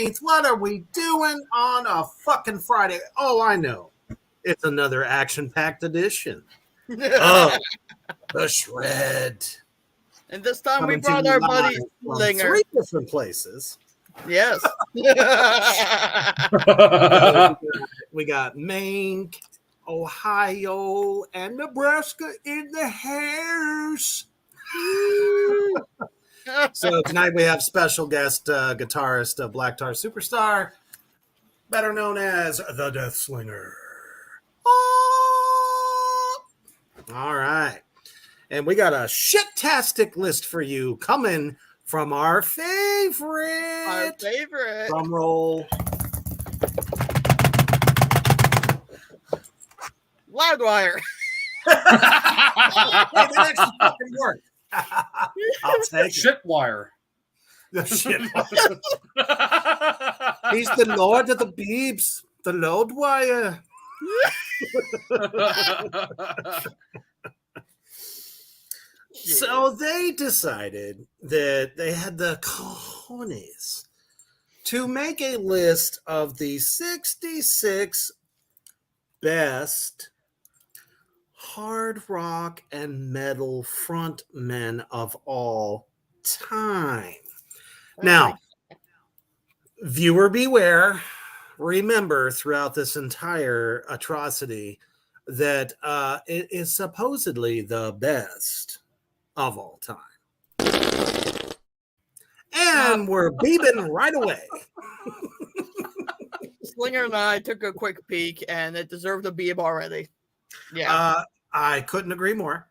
14th. What are we doing on a fucking Friday? Oh, I know. It's another action-packed edition of The Shred. And this time Coming we brought our buddy Slinger. 3 different places. Yes. We got Maine, Ohio, and Nebraska in the house. So tonight we have special guest guitarist of Black Tar Superstar, better known as the Death Slinger. Oh! All right. And we got a shit-tastic list for you coming from our favorite. Drum roll. Loudwire. Hey, that actually fucking worked. I'll take Shit wire. The shit wire. He's the Lord of the Beebs, the Load Wire. So they decided that they had the cojones to make a list of the 66 best hard rock and metal frontmen of all time. Now, viewer beware. Remember throughout this entire atrocity that it is supposedly the best of all time. And we're beeping right away. Slinger and I took a quick peek, and it deserved a beep already. Yeah. I couldn't agree more.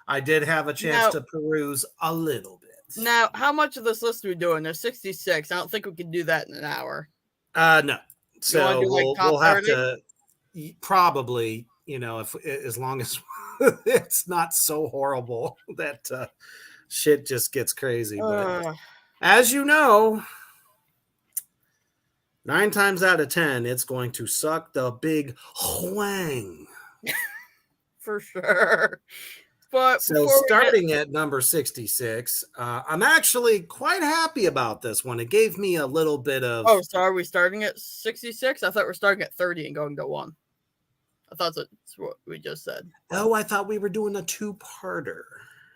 I did have a chance to peruse a little bit. Now, how much of this list are we doing? There's 66. I don't think we can do that in an hour. No. So we'll have 30? to probably, if as long as it's not so horrible that shit just gets crazy. But as you know, 9 times out of 10, it's going to suck the big whang. For sure. But so starting at number 66, I'm actually quite happy about this one. It gave me a little bit of... Oh, so are we starting at 66? I thought we're starting at 30 and going to 1. I thought that's what we just said. Oh, I thought we were doing a 2-parter.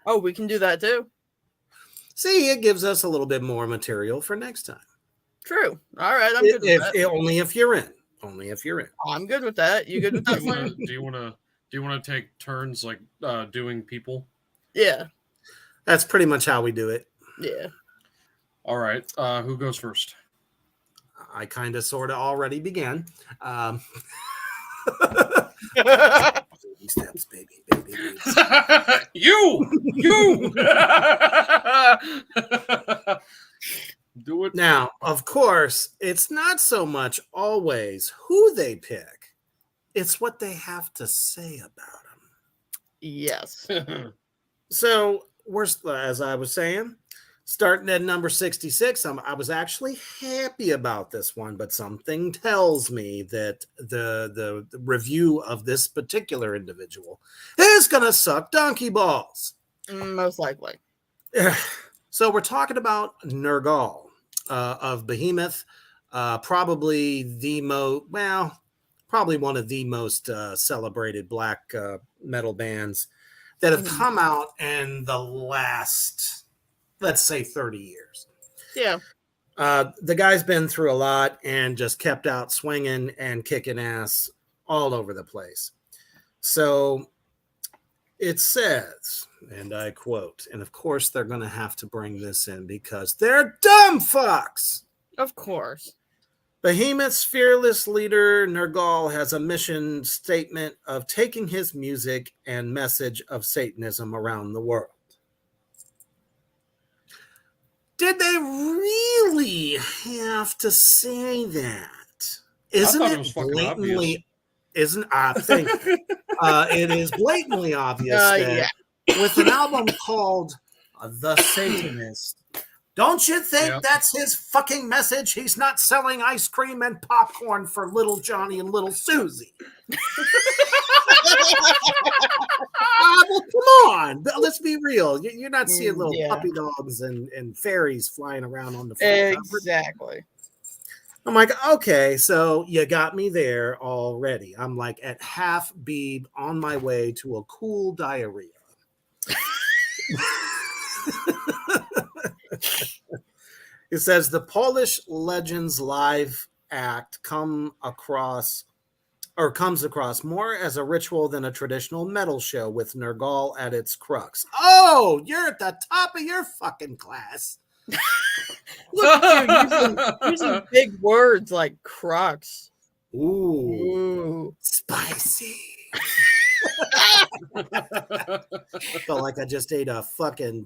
Oh, we can do that too. See, it gives us a little bit more material for next time. True. All right, I'm good with that. Only if you're in. Only if you're in. I'm good with that. You good with that? Do you want to take turns like doing people? Yeah. That's pretty much how we do it. Yeah. All right. Who goes first? I kind of sort of already began. Baby steps, baby. You do it now. Of course, it's not so much always who they pick; it's what they have to say about them. Yes. So as I was saying, starting at number 66, I was actually happy about this one, but something tells me that the review of this particular individual is going to suck donkey balls. Most likely. So we're talking about Nergal of Behemoth, probably one of the most celebrated black metal bands that have come out in the last... let's say 30 years. Yeah. The guy's been through a lot and just kept out swinging and kicking ass all over the place. So it says, and I quote, and of course they're going to have to bring this in because they're dumb fucks. Of course. Behemoth's fearless leader, Nergal, has a mission statement of taking his music and message of Satanism around the world. Did they really have to say that? Isn't it blatantly? It is blatantly obvious that with an album called The Satanist, don't you think that's his fucking message? He's not selling ice cream and popcorn for little Johnny and little Susie. Well, come on. Let's be real. You're not seeing little Yeah. puppy dogs and fairies flying around on the front cover. Exactly. I'm like, okay, so you got me there already. I'm like at half beeb on my way to a cool diarrhea. It says the Polish Legends live act comes across more as a ritual than a traditional metal show with Nergal at its crux. Oh, you're at the top of your fucking class. Look at you using big words like crux. Ooh. Spicy. Felt like I just ate a fucking,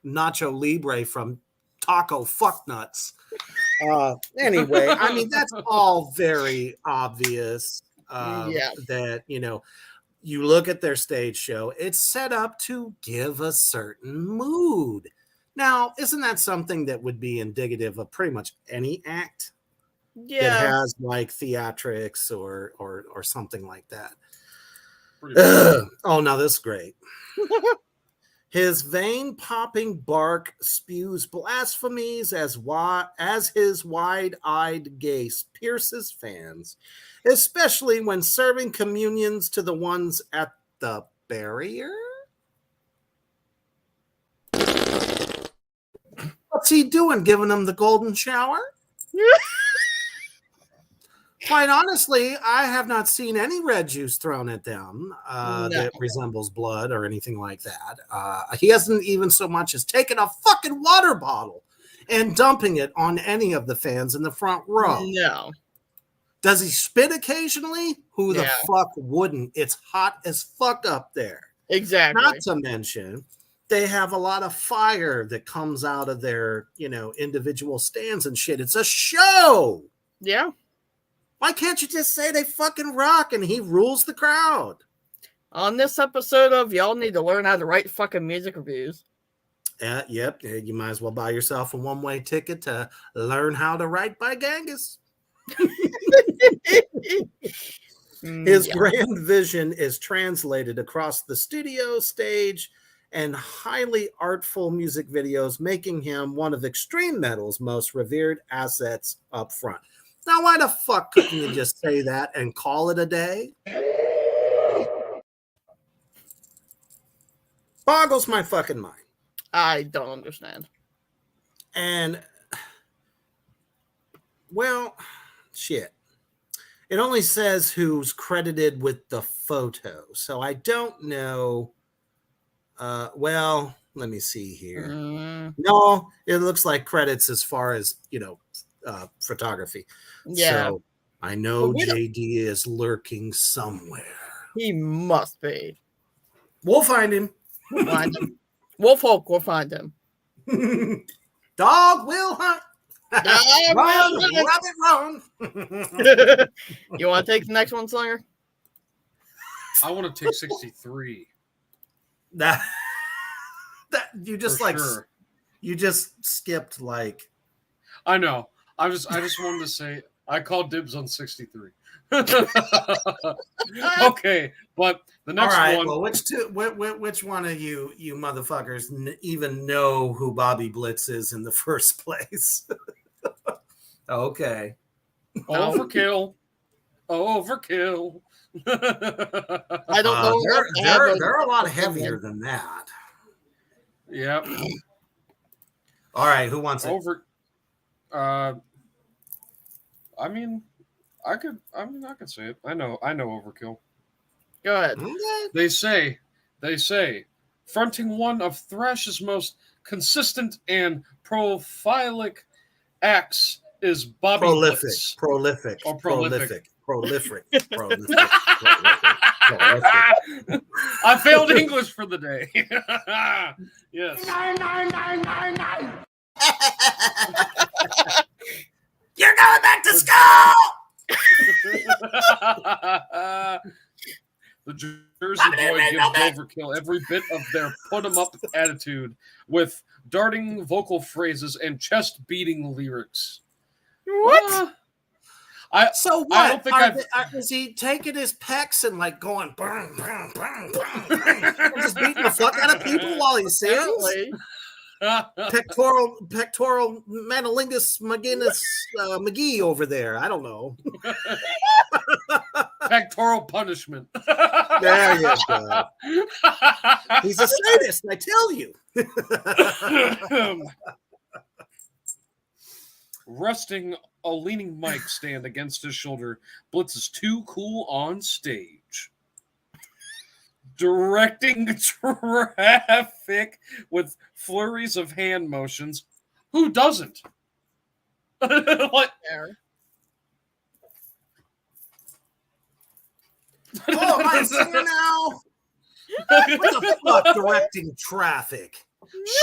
Nacho Libre from Taco Fucknuts. Anyway, I mean, that's all very obvious that, you look at their stage show, it's set up to give a certain mood. Now, isn't that something that would be indicative of pretty much any act that has like theatrics or something like that? Oh, no, this is great. His vein-popping bark spews blasphemies as his wide-eyed gaze pierces fans, especially when serving communions to the ones at the barrier. What's he doing? Giving them the golden shower? Quite honestly, I have not seen any red juice thrown at them that resembles blood or anything like that. He hasn't even so much as taken a fucking water bottle and dumping it on any of the fans in the front row. No. Does he spit occasionally? Who the fuck wouldn't? It's hot as fuck up there. Exactly. Not to mention, they have a lot of fire that comes out of their, individual stands and shit. It's a show. Yeah. Why can't you just say they fucking rock and he rules the crowd? On this episode of Y'all Need to Learn How to Write Fucking Music Reviews. Yep. You might as well buy yourself a one-way ticket to Learn How to Write by Gangis. His grand vision is translated across the studio, stage, and highly artful music videos, making him one of extreme metal's most revered assets up front. Now, why the fuck couldn't you just say that and call it a day? Boggles my fucking mind. I don't understand. And, well, shit. It only says who's credited with the photo. So I don't know. Well, let me see here. No, it looks like credits as far as, photography. Yeah. So I know JD is lurking somewhere. He must be. We'll find him. We'll find him. Wolfhawk will find him. Dog will hunt. Run. You want to take the next one, Slinger? I want to take 63. That you just sure. You just skipped like. I know. I just wanted to say I called dibs on 63. Okay, but the next one. Well, which one of you motherfuckers even know who Bobby Blitz is in the first place? Okay. Overkill. I don't know. They're a lot heavier than that. Yep. All right, who wants it? I could say it. I know Overkill. Go ahead. They say, fronting one of Thrash's most consistent and prolific acts is Bobby Blitz. Prolific. I failed English for the day. Yes. 9. You're going back to school. The Jersey boy gives Overkill every bit of their put-em-up attitude with darting vocal phrases and chest-beating lyrics. What? So what? I don't think is he taking his pecs and like going bang, bang, bang, bang, bang, and just beating the fuck out of people while he sings? Apparently. Pectoral manolingus McGee over there. I don't know. Pectoral punishment. There you go. He's a sadist, I tell you. Resting a leaning mic stand against his shoulder, Blitz is too cool on stage. Directing traffic with flurries of hand motions. Who doesn't? What? Oh, am I a singer now? What the fuck, directing traffic?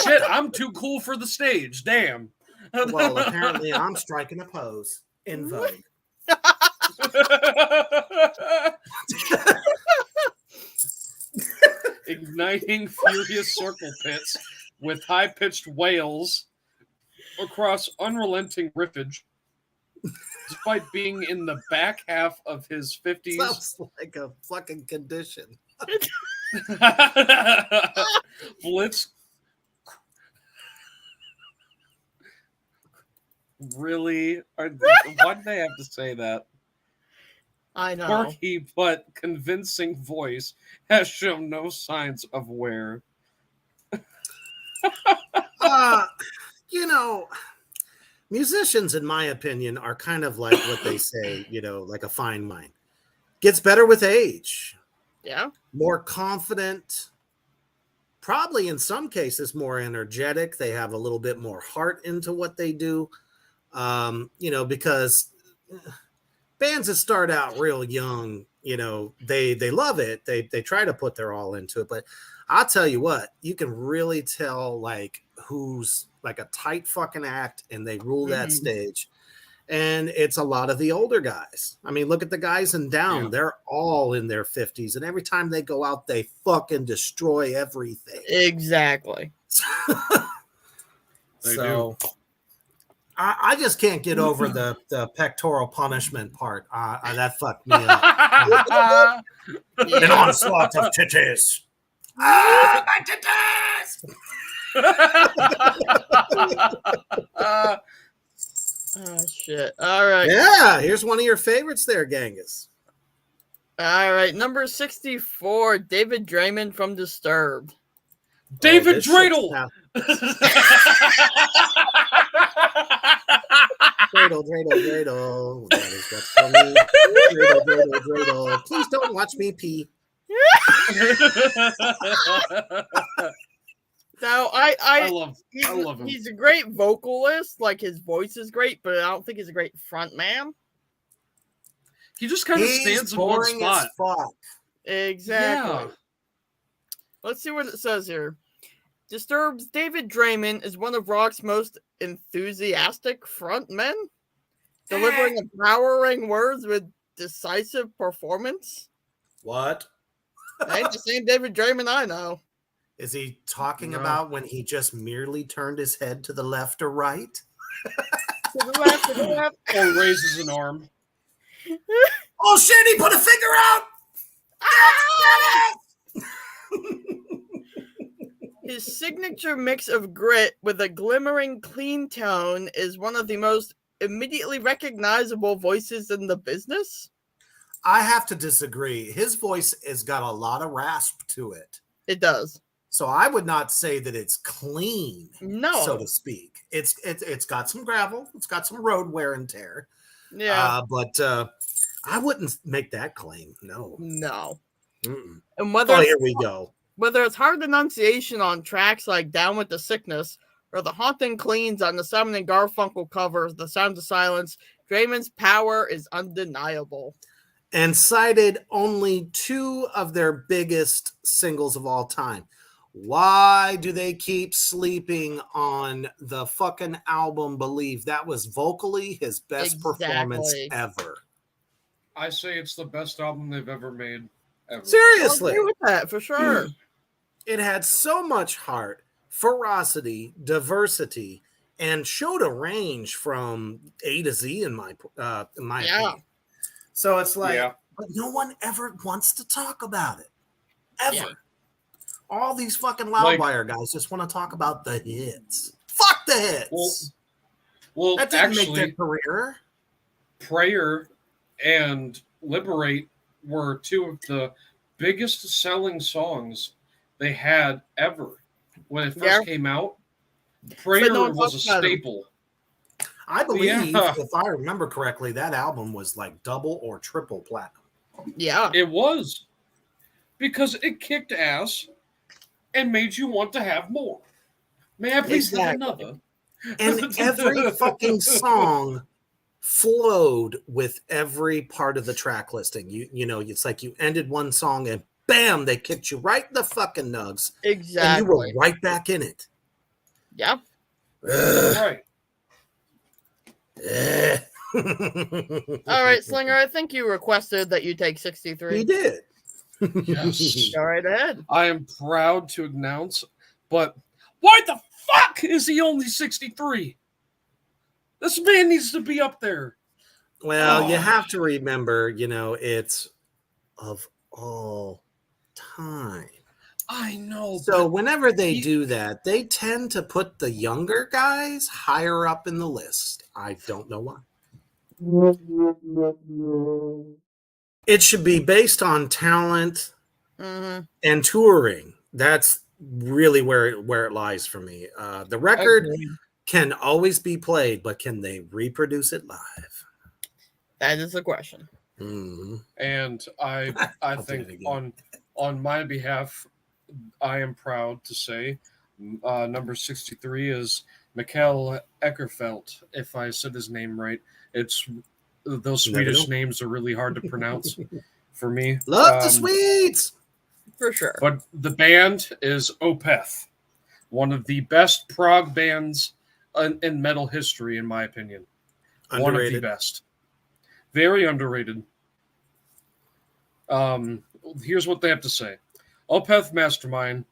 Shit, I'm too cool for the stage. Damn. Well, apparently I'm striking a pose in vogue. Igniting furious circle pits with high-pitched wails across unrelenting riffage, despite being in the back half of his 50s. Sounds like a fucking condition. Blitz really? Why do they have to say that? I know. Quirky but convincing voice has shown no signs of wear. You know, musicians, in my opinion, are kind of like what they say, like a fine wine. Gets better with age. Yeah. More confident. Probably in some cases more energetic. They have a little bit more heart into what they do. Because bands that start out real young, they love it. They try to put their all into it. But I'll tell you what, you can really tell like who's like a tight fucking act and they rule that stage. And it's a lot of the older guys. I mean, look at the guys in Down. Yeah. They're all in their 50s. And every time they go out, they fucking destroy everything. Exactly. They do. I just can't get over the pectoral punishment part. That fucked me up. An onslaught of titties. Ah, my titties! Oh, shit. All right. Yeah, here's one of your favorites there, Gangis. All right, number 64, David Draymond from Disturbed. David Dreidel! Dreidel. That is what's coming. Dreidel. Please don't watch me pee. Now, I love him. He's a great vocalist. Like, his voice is great, but I don't think he's a great front man. He just kind of stands in one spot. Exactly. Yeah. Let's see what it says here. Disturbed's David Draymond is one of rock's most enthusiastic frontmen, delivering empowering words with decisive performance. What? Ain't the same David Draymond I know. Is he talking about when he just merely turned his head to the left or right? To the left. Or raises an arm. Oh shit, he put a finger out! His signature mix of grit with a glimmering clean tone is one of the most immediately recognizable voices in the business. I have to disagree. His voice has got a lot of rasp to it. It does. So I would not say that it's clean, so to speak. It's got some gravel. It's got some road wear and tear. Yeah. But I wouldn't make that claim. No. And here we go. Whether it's hard enunciation on tracks like Down with the Sickness or the haunting cleans on the Simon and Garfunkel cover, The Sound of Silence, Draymond's power is undeniable. And cited only 2 of their biggest singles of all time. Why do they keep sleeping on the fucking album Believe? That was vocally his best performance ever. I say it's the best album they've ever made. Ever. Seriously. I'll agree with that for sure. It had so much heart, ferocity, diversity, and showed a range from A to Z in my Yeah. opinion. So it's like, Yeah. but no one ever wants to talk about it. Ever. Yeah. All these fucking Like- Loudwire guys just want to talk about the hits. Fuck the hits. Well, that didn't make actually, their career. Prayer and Liberate were two of the biggest selling songs they had ever when it first came out. Prayer no one was a talks about 'em. staple. I believe, Yeah. if I remember correctly, that album was like double or triple platinum. Yeah. It was because it kicked ass and made you want to have more. May I please have Exactly. another? And every fucking song flowed with every part of the track listing. You know, it's like you ended one song and bam, they kicked you right in the fucking nugs. Exactly. And you were right back in it. Yeah. Right. All right, Slinger, I think you requested that you take 63. He did. Yes. Go right ahead. I am proud to announce, but why the fuck is he only 63? This man needs to be up there. Well, you Oh. have to remember, you know, it's of all time. I know. So whenever they he- do that, they tend to put the younger guys higher up in the list. I don't know why. It should be based on talent Mm-hmm. and touring. That's really where it lies for me. The record can always be played, but can they reproduce it live? That is the question. Mm-hmm. And I I'll do think it again. on my behalf, I am proud to say number 63 is Mikkel Eckerfeldt. If I said his name right, it's those You never Swedish know. names are really hard to pronounce for me. Love the Swedes. For sure. But the band is Opeth, one of the best prog bands in metal history, in my opinion. One of the Underrated. best. Very underrated. Here's what they have to say. Opeth mastermind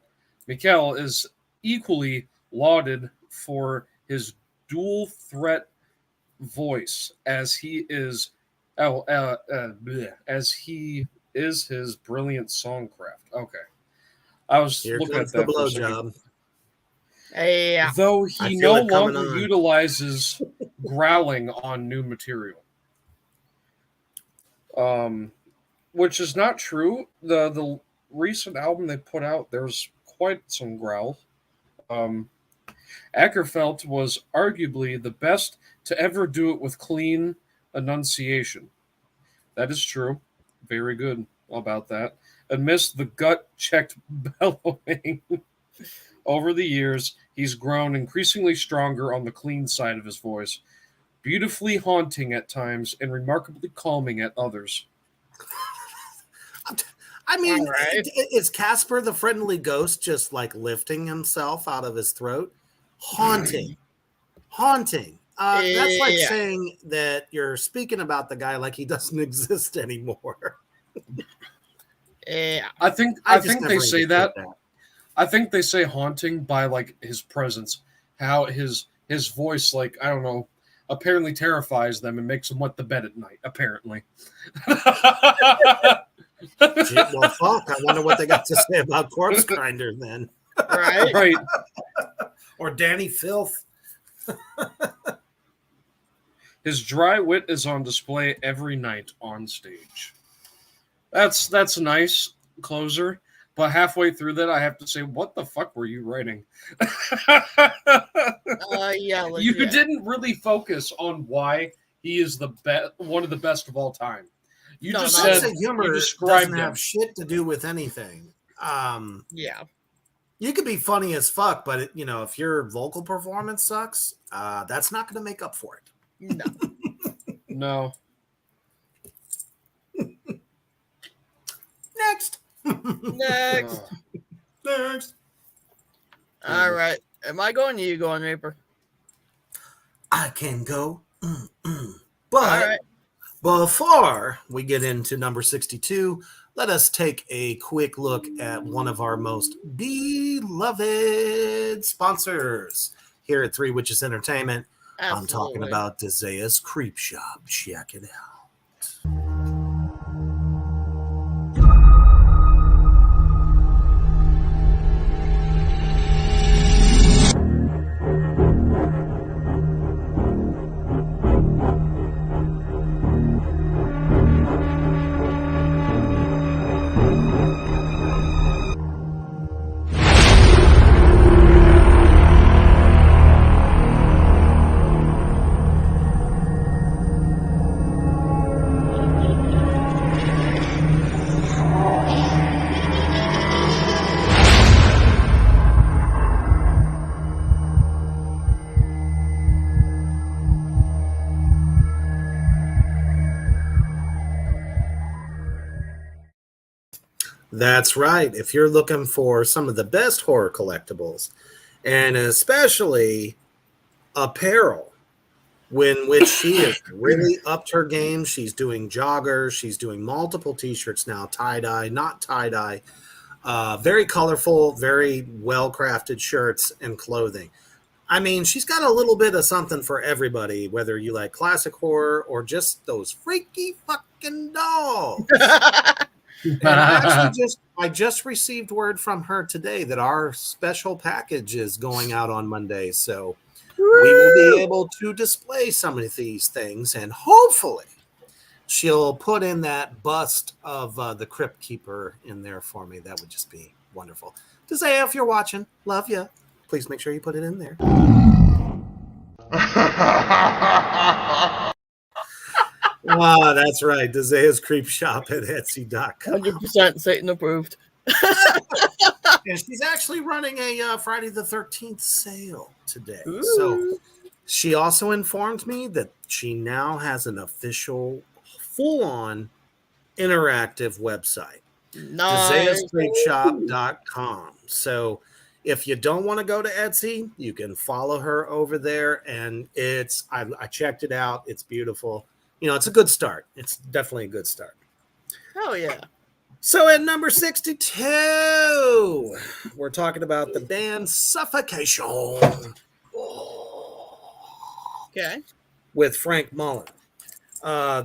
Mikkel is equally lauded for his dual threat voice as he is his brilliant songcraft. Okay. I was Here looking comes at the that for a second. blowjob. Yeah. Though I he feel no it coming longer on. utilizes growling on new material. Which is not true. The recent album they put out, there's quite some growl. Ackerfeld was arguably the best to ever do it with clean enunciation. That is true. Very good about that. Amidst the gut-checked bellowing over the years, he's grown increasingly stronger on the clean side of his voice, beautifully haunting at times and remarkably calming at others. I mean, All right. is Casper the Friendly Ghost just like lifting himself out of his throat? Haunting. That's like Yeah. saying that you're speaking about the guy like he doesn't exist anymore. Yeah. I think just they never say understood that. I think they say haunting by like his presence, how his voice, like, I don't know, apparently terrifies them and makes them wet the bed at night. Apparently. Gee, well, fuck. I wonder what they got to say about Corpse Grinder then. Right. Right. Or Danny Filth. His dry wit is on display every night on stage. That's a nice closer. But halfway through that, I have to say, what the fuck were you writing? Yeah. You legit. didn't really focus on why he is the one of the best of all time. You No, just not said Sense of humor you described doesn't him. have shit to do with anything. Yeah. You could be funny as fuck, but if your vocal performance sucks, that's not going to make up for it. No. No. Next. Next. Next. All right. Am I going? Or you going, Reaper? I can go. All But right. before we get into number 62, let us take a quick look at one of our most beloved sponsors here at Three Witches Entertainment. Absolutely. I'm talking about Desaia's Creep Shop. Check it out. That's right. If you're looking for some of the best horror collectibles, and especially apparel, which she has really upped her game. She's doing joggers. She's doing multiple T-shirts now, tie-dye, not tie-dye. Very colorful, very well-crafted shirts and clothing. I mean, she's got a little bit of something for everybody, whether you like classic horror or just those freaky fucking dolls. And I just received word from her today that our special package is going out on Monday. So we will be able to display some of these things, and hopefully she'll put in that bust of the Crypt Keeper in there for me. That would just be wonderful. Desaya, if you're watching, love you. Please make sure you put it in there. Wow, that's right. Desaia's Creep Shop at Etsy.com. 100% Satan approved. And she's actually running a Friday the 13th sale today. Ooh. So she also informed me that she now has an official, full-on interactive website. Nice. DesaiasCreepShop.com. So if you don't want to go to Etsy, you can follow her over there. And I checked it out. It's beautiful. You know, it's a good start. It's definitely a good start. Hell yeah. So at number 62, we're talking about the band Suffocation. Okay. With Frank Mullen.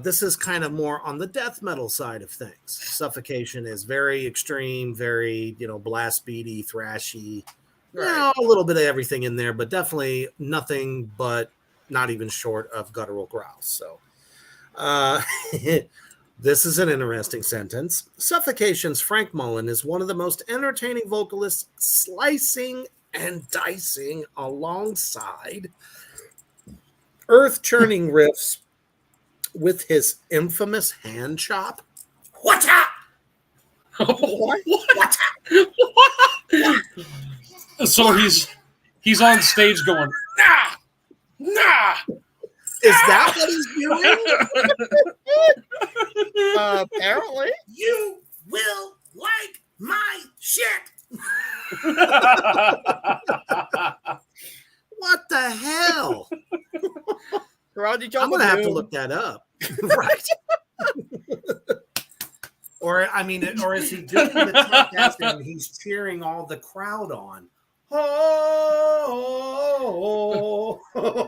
This is kind of more on the death metal side of things. Suffocation is very extreme, very, blast beaty, thrashy. Right. A little bit of everything in there, but definitely nothing but not even short of guttural growls. So this is an interesting sentence. Suffocation's Frank Mullen is one of the most entertaining vocalists, slicing and dicing alongside earth-churning riffs with his infamous hand chop. What's up? What? So he's on stage going, nah. Is that what he's doing? Apparently. You will like my shit. What the hell? I'm gonna have to look that up. Right. Or is he doing the podcast and he's cheering all the crowd on? Oh, what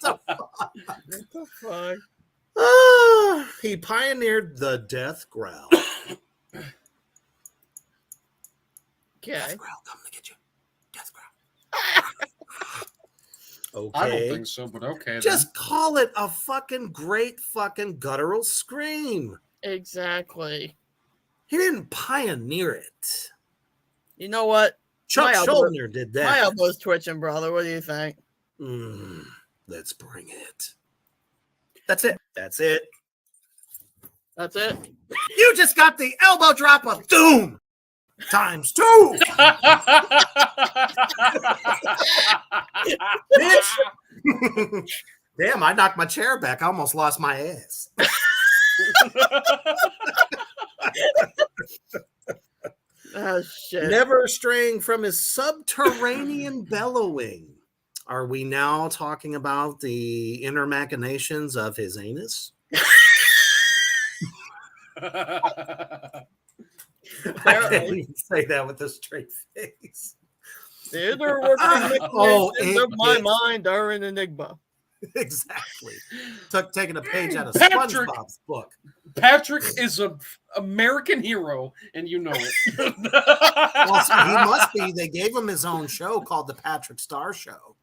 the fuck? He pioneered the death growl. Okay. Death growl, come to get you. Death growl. Okay. I don't think so, but okay. Just call it a fucking great fucking guttural scream. Exactly. He didn't pioneer it. You know what? Chuck Schuldiner did that. My elbow's twitching, brother. What do you think? Let's bring it. That's it. That's it. You just got the elbow drop of doom times 2. Bitch. Damn, I knocked my chair back. I almost lost my ass. Oh, shit. Never straying from his subterranean bellowing. Are we now talking about the inner machinations of his anus? I can't even say that with a straight face. The inner working Oh, mechanisms of my mind are an enigma. Exactly. Taking a page out of Patrick. SpongeBob's book. Patrick is an American hero, and you know it. Also, he must be. They gave him his own show called The Patrick Star Show.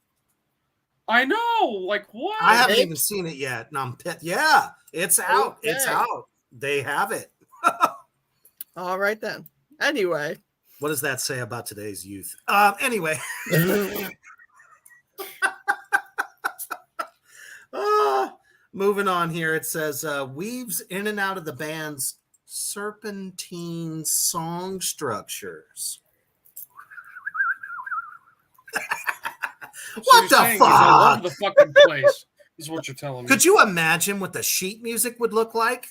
I know. Like, what? I haven't even seen it yet. And I'm pissed. Yeah, it's out. Okay. It's out. They have it. All right, then. Anyway. What does that say about today's youth? Anyway. Moving on here, it says weaves in and out of the band's serpentine song structures. What the fuck? All over the fucking place is what you're telling me. Could you imagine what the sheet music would look like?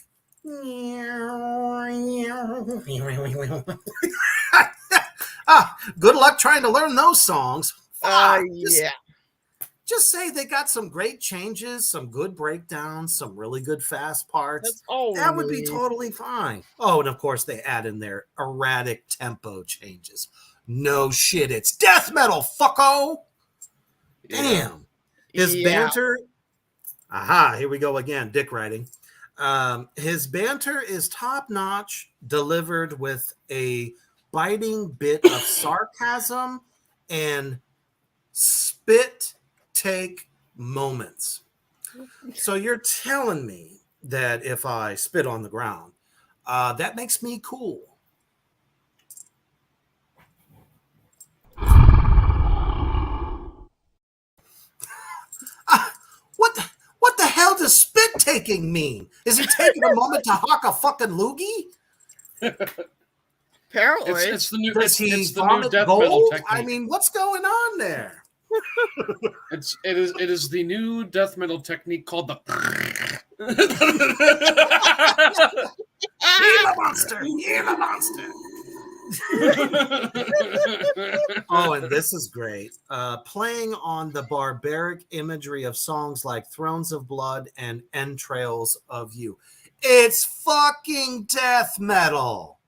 Good luck trying to learn those songs. Yeah. Just say they got some great changes, some good breakdowns, some really good fast parts. That's all that would be totally fine. Oh, and of course they add in their erratic tempo changes. No shit, it's death metal, fucko. Damn. His banter. Aha, here we go again. Dick writing. His banter is top notch, delivered with a biting bit of sarcasm and spit take moments. So you're telling me that if I spit on the ground, that makes me cool. What the hell does spit taking mean? Is he taking a moment to hawk a fucking loogie? Apparently, it's the new. Does he it's the new death gold? metal technique. I mean, what's going on there? It is the new death metal technique called the. Gila monster! Gila monster! Oh, and this is great. Playing on the barbaric imagery of songs like Thrones of Blood and Entrails of You. It's fucking death metal.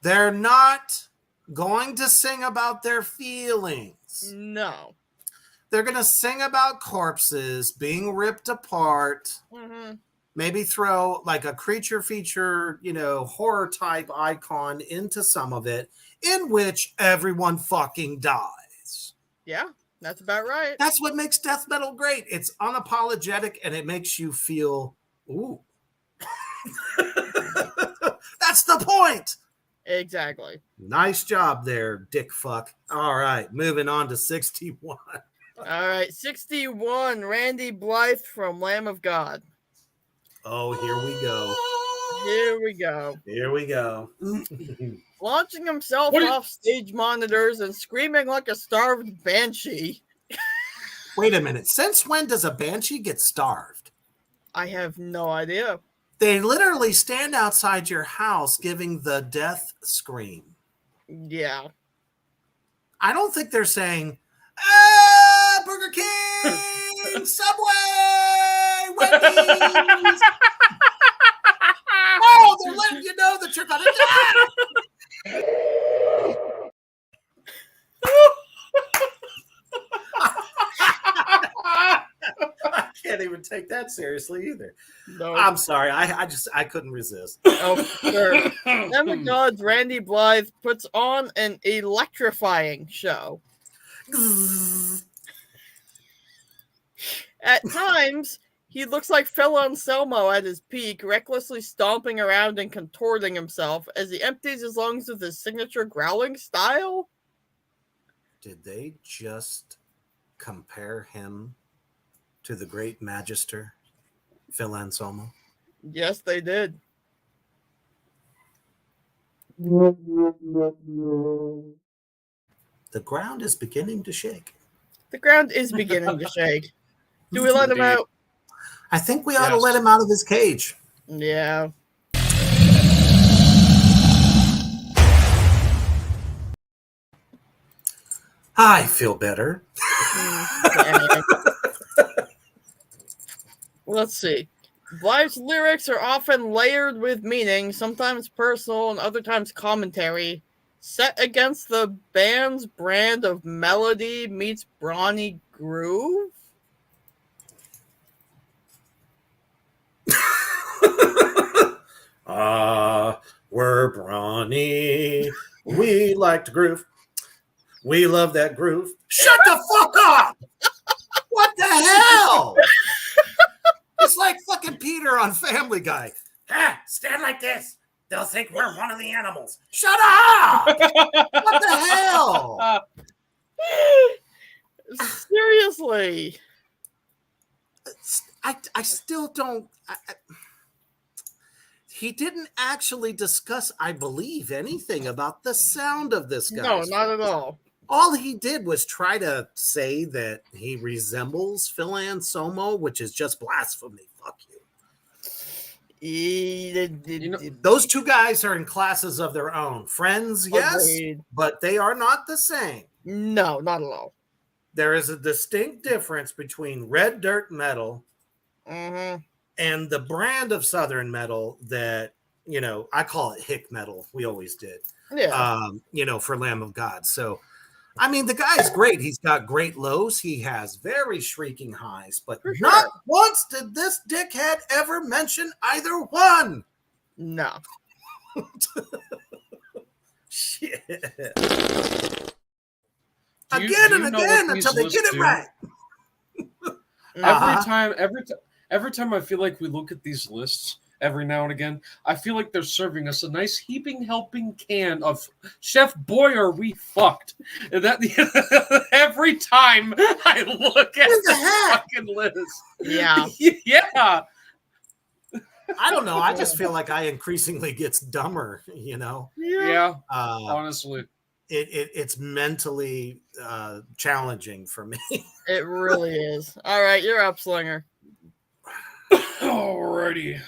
They're not going to sing about their feelings. No. They're going to sing about corpses being ripped apart. Mm-hmm. Maybe throw like a creature feature, horror type icon into some of it, in which everyone fucking dies. Yeah, that's about right. That's what makes death metal great. It's unapologetic and it makes you feel, ooh. That's the point. Exactly. Nice job there, dick fuck. All right, moving on to 61. All right, 61, Randy Blythe from Lamb of God. Oh, here we go. Here we go. Here we go. Launching himself off stage monitors and screaming like a starved banshee. Wait a minute. Since when does a banshee get starved? I have no idea. They literally stand outside your house giving the death scream. Yeah. I don't think they're saying, Burger King, Subway, Wendy's. No, they're letting you know that you're going to die. I can't even take that seriously either. No. I'm sorry. I couldn't resist. Oh, sure. Lamb of God's Randy Blythe puts on an electrifying show. At times, he looks like Phil Anselmo at his peak, recklessly stomping around and contorting himself as he empties his lungs with his signature growling style. Did they just compare him to the great magister, Phil Anselmo? Yes, they did. The ground is beginning to shake. The ground is beginning to shake. Do we let him out? I think we ought to let him out of his cage. Yeah. I feel better. Let's see. Blythe's lyrics are often layered with meaning, sometimes personal and other times commentary, Set against the band's brand of melody meets brawny groove? We're brawny. We like to groove. We love that groove. Shut the fuck up! What the hell? It's like fucking Peter on Family Guy. Ah, stand like this. They'll think we're one of the animals. Shut up! What the hell? Seriously. I still don't. He didn't actually discuss, I believe, anything about the sound of this guy. No, not at all. All he did was try to say that he resembles Phil Anselmo, which is just blasphemy. Fuck you. Those two guys are in classes of their own. Friends, yes, Agreed. but they are not the same. No, not at all. There is a distinct difference between red dirt metal and the brand of Southern metal that, I call it hick metal. We always did. Yeah. For Lamb of God. So, I mean, the guy's great. He's got great lows. He has very shrieking highs, but not once did this dickhead ever mention either one. No. Shit. Again and again until they get it right. Every time I feel like we look at these lists every now and again, I feel like they're serving us a nice heaping helping can of Chef Boy Are We Fucked. And that every time I look at the fucking list. Yeah. Yeah. I don't know. I just feel like I increasingly gets dumber, Yeah. Honestly. It's mentally challenging for me. It really is. All right, you're up, Slinger. Alrighty.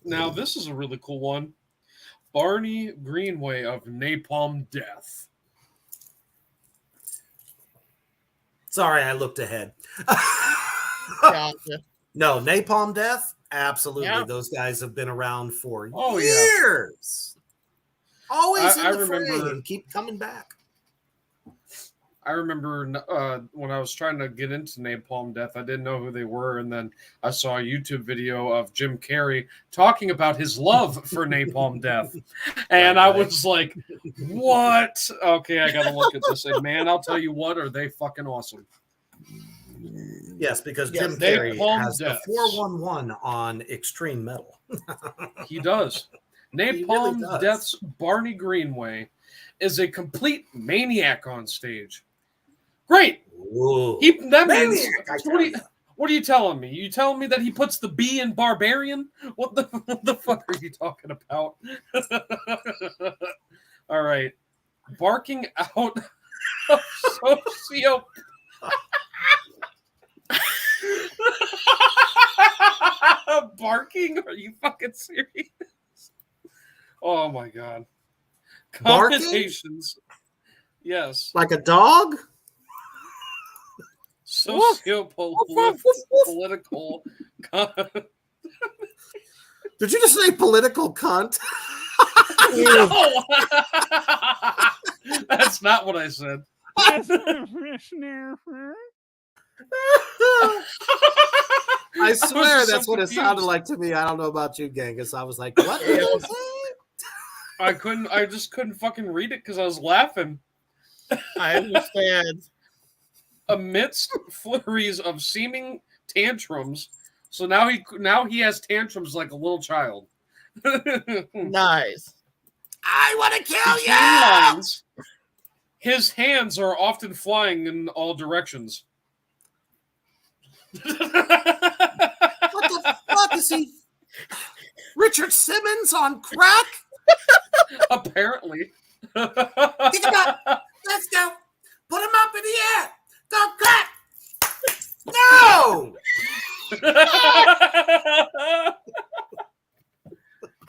Now, this is a really cool one. Barney Greenway of Napalm Death. Sorry, I looked ahead. Gotcha. No, Napalm Death? Absolutely. Yeah. Those guys have been around for Oh, years. Yeah. Always in I the fray remember- and keep coming back. I remember when I was trying to get into Napalm Death, I didn't know who they were, and then I saw a YouTube video of Jim Carrey talking about his love for Napalm Death, and I was like, "What? Okay, I gotta look at this." And man, I'll tell you what, are they fucking awesome? Yes, because Yes, Jim Carrey Napalm has the Deaths. 411 on extreme metal. He does. Napalm really does. Death's Barney Greenway is a complete maniac on stage. Great. Ooh. That means Maniac, I tell what, ya. what are you telling me? You telling me that he puts the B in barbarian? What the fuck are you talking about? All right. Barking out of socio. Barking? Are you fucking serious? Oh my god. Barking? Connotations. Yes. Like a dog? Socio-political. Did you just say political cunt? No! That's not what I said. I swear that's what it sounded like to me. I don't know about you, Genghis. I was like, what did you say? I just couldn't fucking read it because I was laughing. I understand. Amidst flurries of seeming tantrums. So now he has tantrums like a little child. Nice. I want to kill Between you! lines, his hands are often flying in all directions. What the fuck is he? Richard Simmons on crack? Apparently. Think about it. Let's go. Put him up in the air. Go crack. No!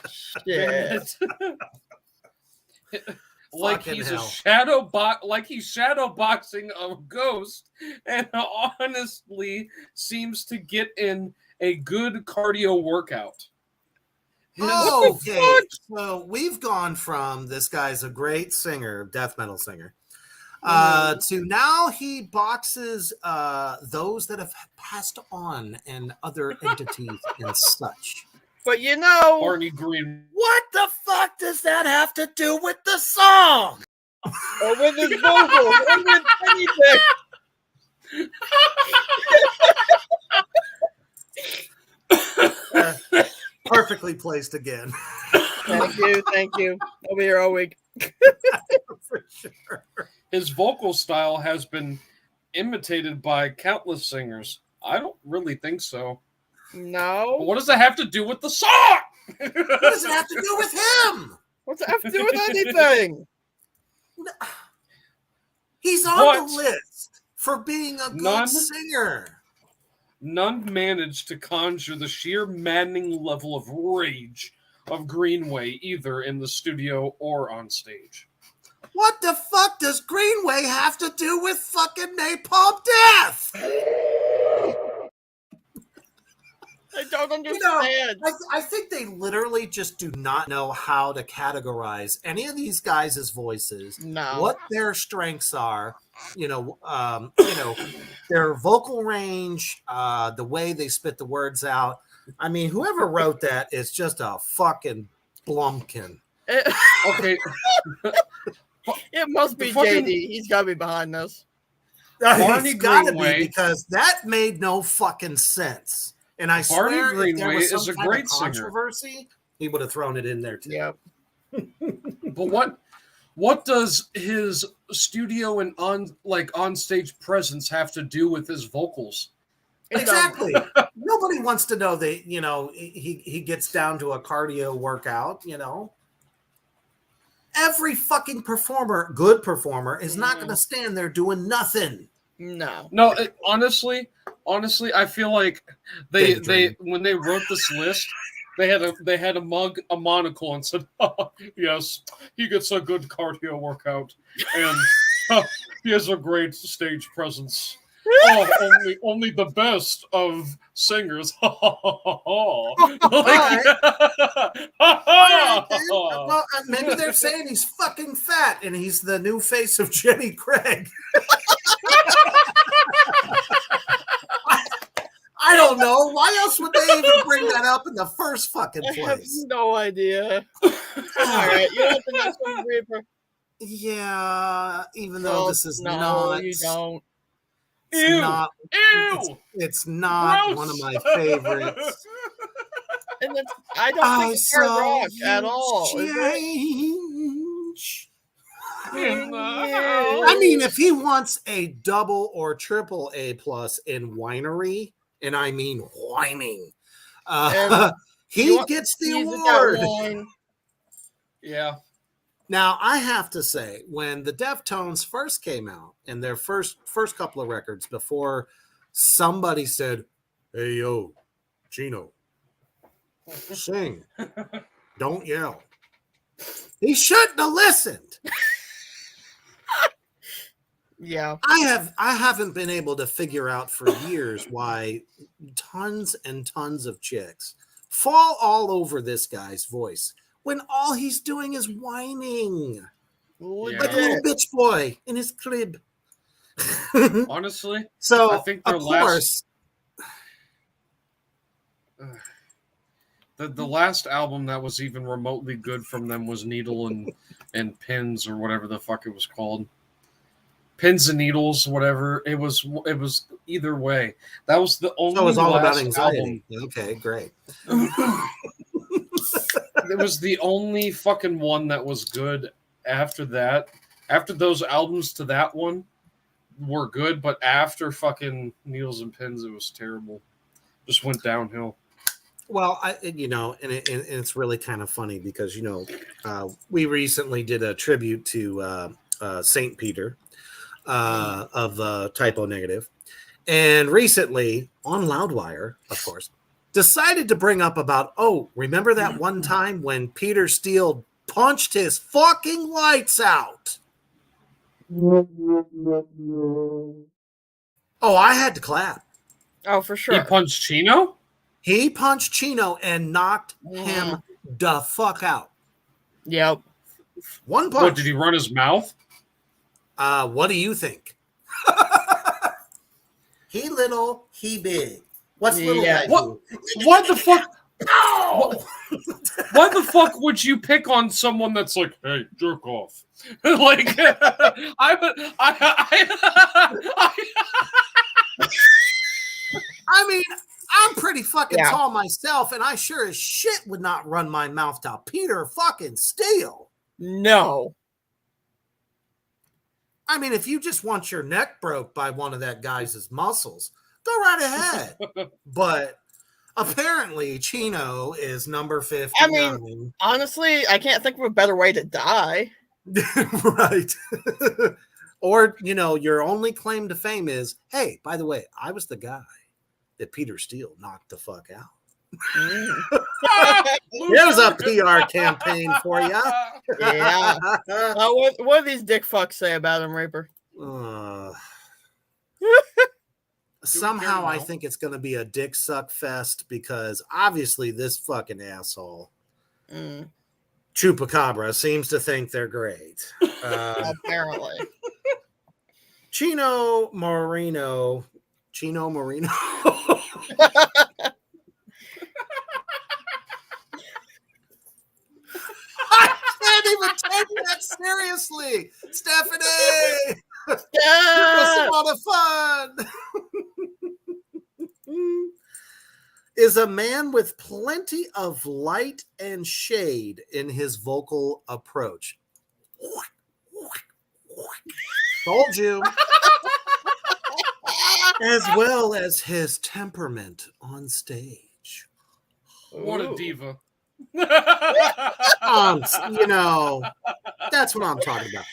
Shit. Like Fucking he's hell. shadow boxing a ghost, and honestly seems to get in a good cardio workout. Okay, so we've gone from this guy's a great singer, death metal singer, to now he boxes those that have passed on and other entities and such. But you know, Barney Green. What the fuck does that have to do with the song? or with his vocals, or with anything. Perfectly placed again. Thank you. I'll be here all week. For sure. His vocal style has been imitated by countless singers. I don't really think so. No. But what does that have to do with the song? What does it have to do with him? What's that have to do with anything? He's on the list for being a good singer. None managed to conjure the sheer maddening level of rage of Greenway, either in the studio or on stage. What the fuck does Greenway have to do with fucking Napalm Death? I don't understand. I think they literally just do not know how to categorize any of these guys' voices. No. What their strengths are, their vocal range, the way they spit the words out. I mean, whoever wrote that is just a fucking blumpkin. Okay. It must be JD. He's got to be behind this. He's got to be, because that made no fucking sense. And I swear, if there was some kind of controversy, he would have thrown it in there too. Yep. But what does his studio and on stage presence have to do with his vocals? Exactly. Nobody wants to know that, he gets down to a cardio workout, Every fucking good performer, is not going to stand there doing nothing. No. No, honestly, I feel like they when they wrote this list, they had a monocle and said, oh, yes, he gets a good cardio workout and he has a great stage presence. Oh, only the best of singers. Well, maybe they're saying he's fucking fat and he's the new face of Jenny Craig. I don't know. Why else would they even bring that up in the first fucking place? I have no idea. All right, you want the next one, Reaper? Yeah, even though this is not. You don't. It's not Gross. one of my favorites. And I don't think it's hard rock at all. Change. I mean, if he wants a double or triple A+ in winery, and I mean whining, he gets the award. Yeah. Now, I have to say, when the Deftones first came out, and their first couple of records, before somebody said, "Hey, yo, Gino, sing, don't yell," he shouldn't have listened. Yeah. I haven't been able to figure out for years why tons and tons of chicks fall all over this guy's voice when all he's doing is whining. Like a little bitch boy in his crib. Honestly, so I think their the last album that was even remotely good from them was Needle and Pins, or whatever the fuck it was called. Pins and Needles, whatever. It was either way. That was the only. So it was all about last anxiety. album. Okay, great. It was the only fucking one that was good after that. After those albums to that one were good, but after fucking Needles and Pins, it was terrible. Just went downhill. Well, it's really kind of funny because, we recently did a tribute to St. Peter of Typo Negative. And recently, on Loudwire, of course, decided to bring up about, remember that one time when Peter Steele punched his fucking lights out? Oh, I had to clap. Oh, for sure. He punched Chino? He punched Chino and knocked him the fuck out. Yep. One punch. What, did he run his mouth? What do you think? He little, he big. What's little guy do? What the fuck? Ow! Why the fuck would you pick on someone that's like, hey, jerk off? Like, I mean, I'm pretty fucking tall myself, and I sure as shit would not run my mouth to Peter fucking Steele. No. I mean, if you just want your neck broke by one of that guy's muscles, go right ahead. But apparently, Chino is number 59. I mean, honestly, I can't think of a better way to die. Right. Or, you know, your only claim to fame is, hey, by the way, I was the guy that Peter Steele knocked the fuck out. There's a PR campaign for you. Yeah. What do these dick fucks say about him, Reaper? Somehow I think it's going to be a dick suck fest because obviously this fucking asshole, Chupacabra, seems to think they're great. Apparently. Chino Marino. I can't even take that seriously, Stephanie. It's a lot of fun. Is a man with plenty of light and shade in his vocal approach. Told you. As well as his temperament on stage. What a diva. You know, that's what I'm talking about.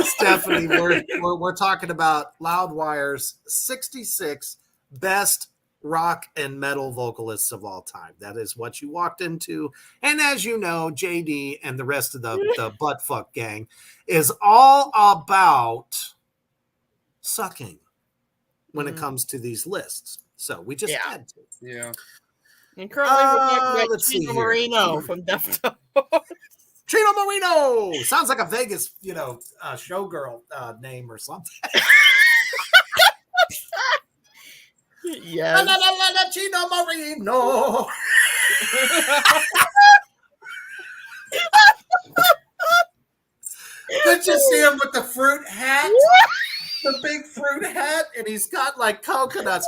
Stephanie, we're talking about Loudwire's 66 best rock and metal vocalists of all time. That is what you walked into. And as you know, JD and the rest of the buttfuck gang is all about sucking when it comes to these lists. So we just had to. Yeah. And currently we're talking about Chino Marino from Deftones. Chino Marino! Sounds like a Vegas, showgirl name or something. Yes. Chino Marino! Could you see him with the fruit hat? The big fruit hat, and he's got like coconuts.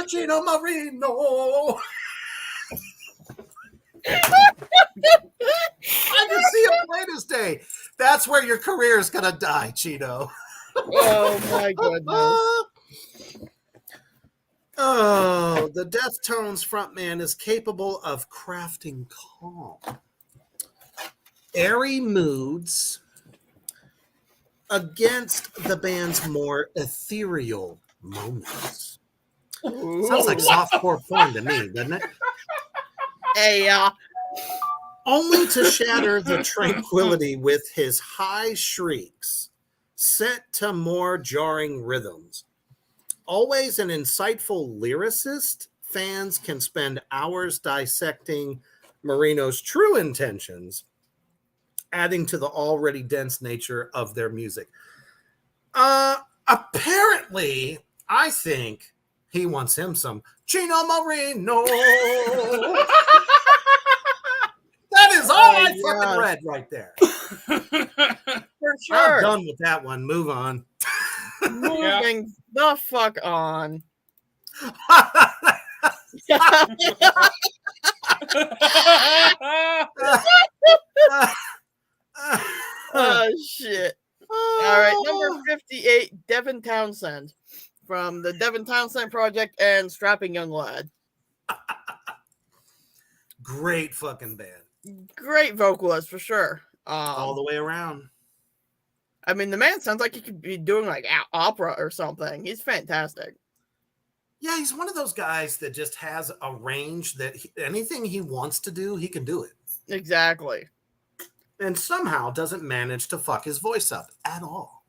Chino Marino! I can see him play this day. That's where your career is gonna die, Chino. Oh my goodness. Oh, the Deftones frontman is capable of crafting calm, airy moods against the band's more ethereal moments. Ooh. Sounds like softcore porn to me, doesn't it? Hey, Only to shatter the tranquility with his high shrieks, set to more jarring rhythms. Always an insightful lyricist, fans can spend hours dissecting Marino's true intentions, adding to the already dense nature of their music. Apparently, I think he wants him some Chino Marino. That is all I fucking read right there. for sure. I'm done with that one. Move on. Moving the fuck on. Oh, shit. All right, number 58, Devin Townsend from the Devin Townsend Project and Strapping Young Lad. Great fucking band. Great vocalist for sure. All the way around. I mean, the man sounds like he could be doing like opera or something. He's fantastic. Yeah, he's one of those guys that just has a range that anything he wants to do, he can do it. Exactly. And somehow doesn't manage to fuck his voice up at all.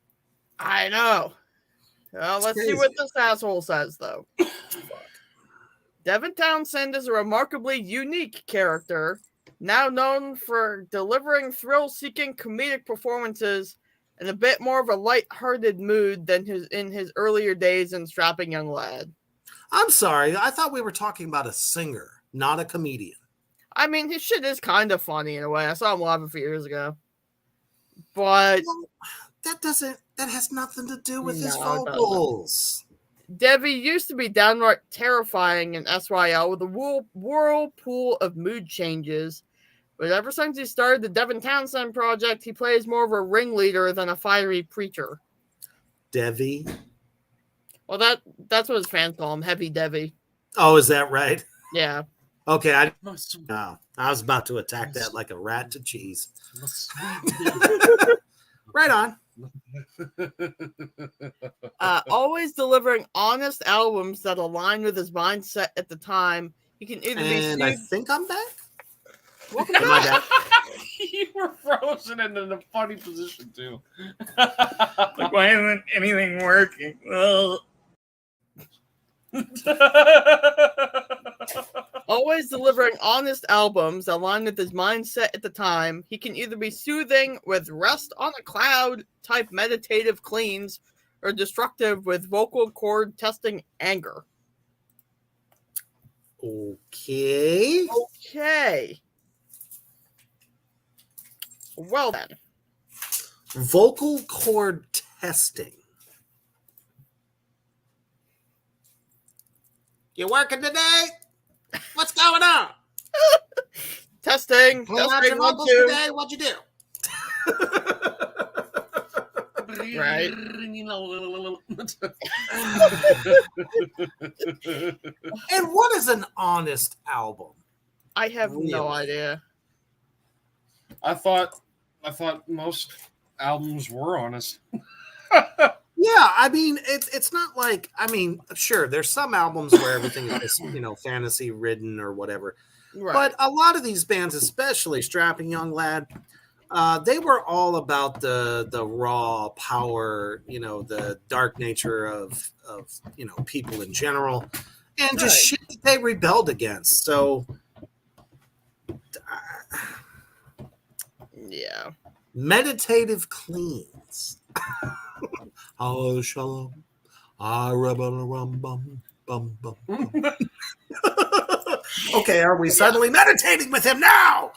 I know. Well, let's see what this asshole says, though. Devin Townsend is a remarkably unique character, now known for delivering thrill-seeking comedic performances in a bit more of a light-hearted mood than in his earlier days in Strapping Young Lad. I'm sorry. I thought we were talking about a singer, not a comedian. I mean, his shit is kind of funny in a way. I saw him live a few years ago. But well, that has nothing to do with his No, it doesn't. vocals. Devi used to be downright terrifying in SYL with a whirlpool of mood changes. But ever since he started the Devin Townsend project, he plays more of a ringleader than a fiery preacher. Devi? Well, that's what his fans call him, Heavy Devi. Oh, is that right? Yeah. Okay, I was about to attack that like a rat to cheese. Right on. Always delivering honest albums that align with his mindset at the time. He can either And I think I'm back. Welcome Am I back. back? You were frozen and in a funny position too. Like, why isn't anything working? Well, Always delivering honest albums that align with his mindset at the time. He can either be soothing with Rest on a Cloud type meditative cleans or destructive with vocal cord testing anger. Okay. Okay. Well then. Vocal cord testing. You working today? What's going on? Testing. Clean out your Testing 1, vocals 2. today? What'd you do? Right. And what is an honest album? I have no Really? idea. I thought most albums were honest. Yeah, I mean, it's not like, I mean, sure, there's some albums where everything is just, fantasy ridden or whatever. Right. But a lot of these bands, especially Strapping Young Lad, they were all about the raw power, the dark nature of people in general, and just Right. shit that they rebelled against. So, Yeah. meditative cleans. Oh, shalom. Bum, bum, bum. Okay, are we suddenly meditating with him now?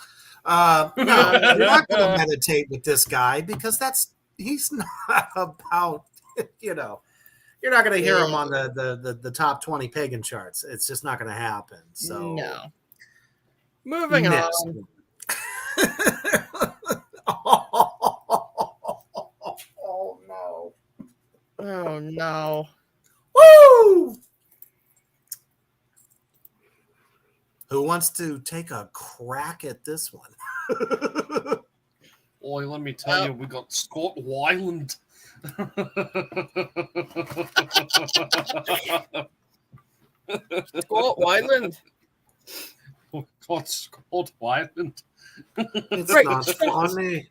No, you're not going to meditate with this guy because he's not about, you're not going to hear him on the top 20 pagan charts. It's just not going to happen. So No. Moving next on. one. Oh no. Oh no. Woo! Who wants to take a crack at this one? Boy, let me tell you, we got Scott Weiland. Scott Weiland. Got Scott Weiland. It's Right. not funny.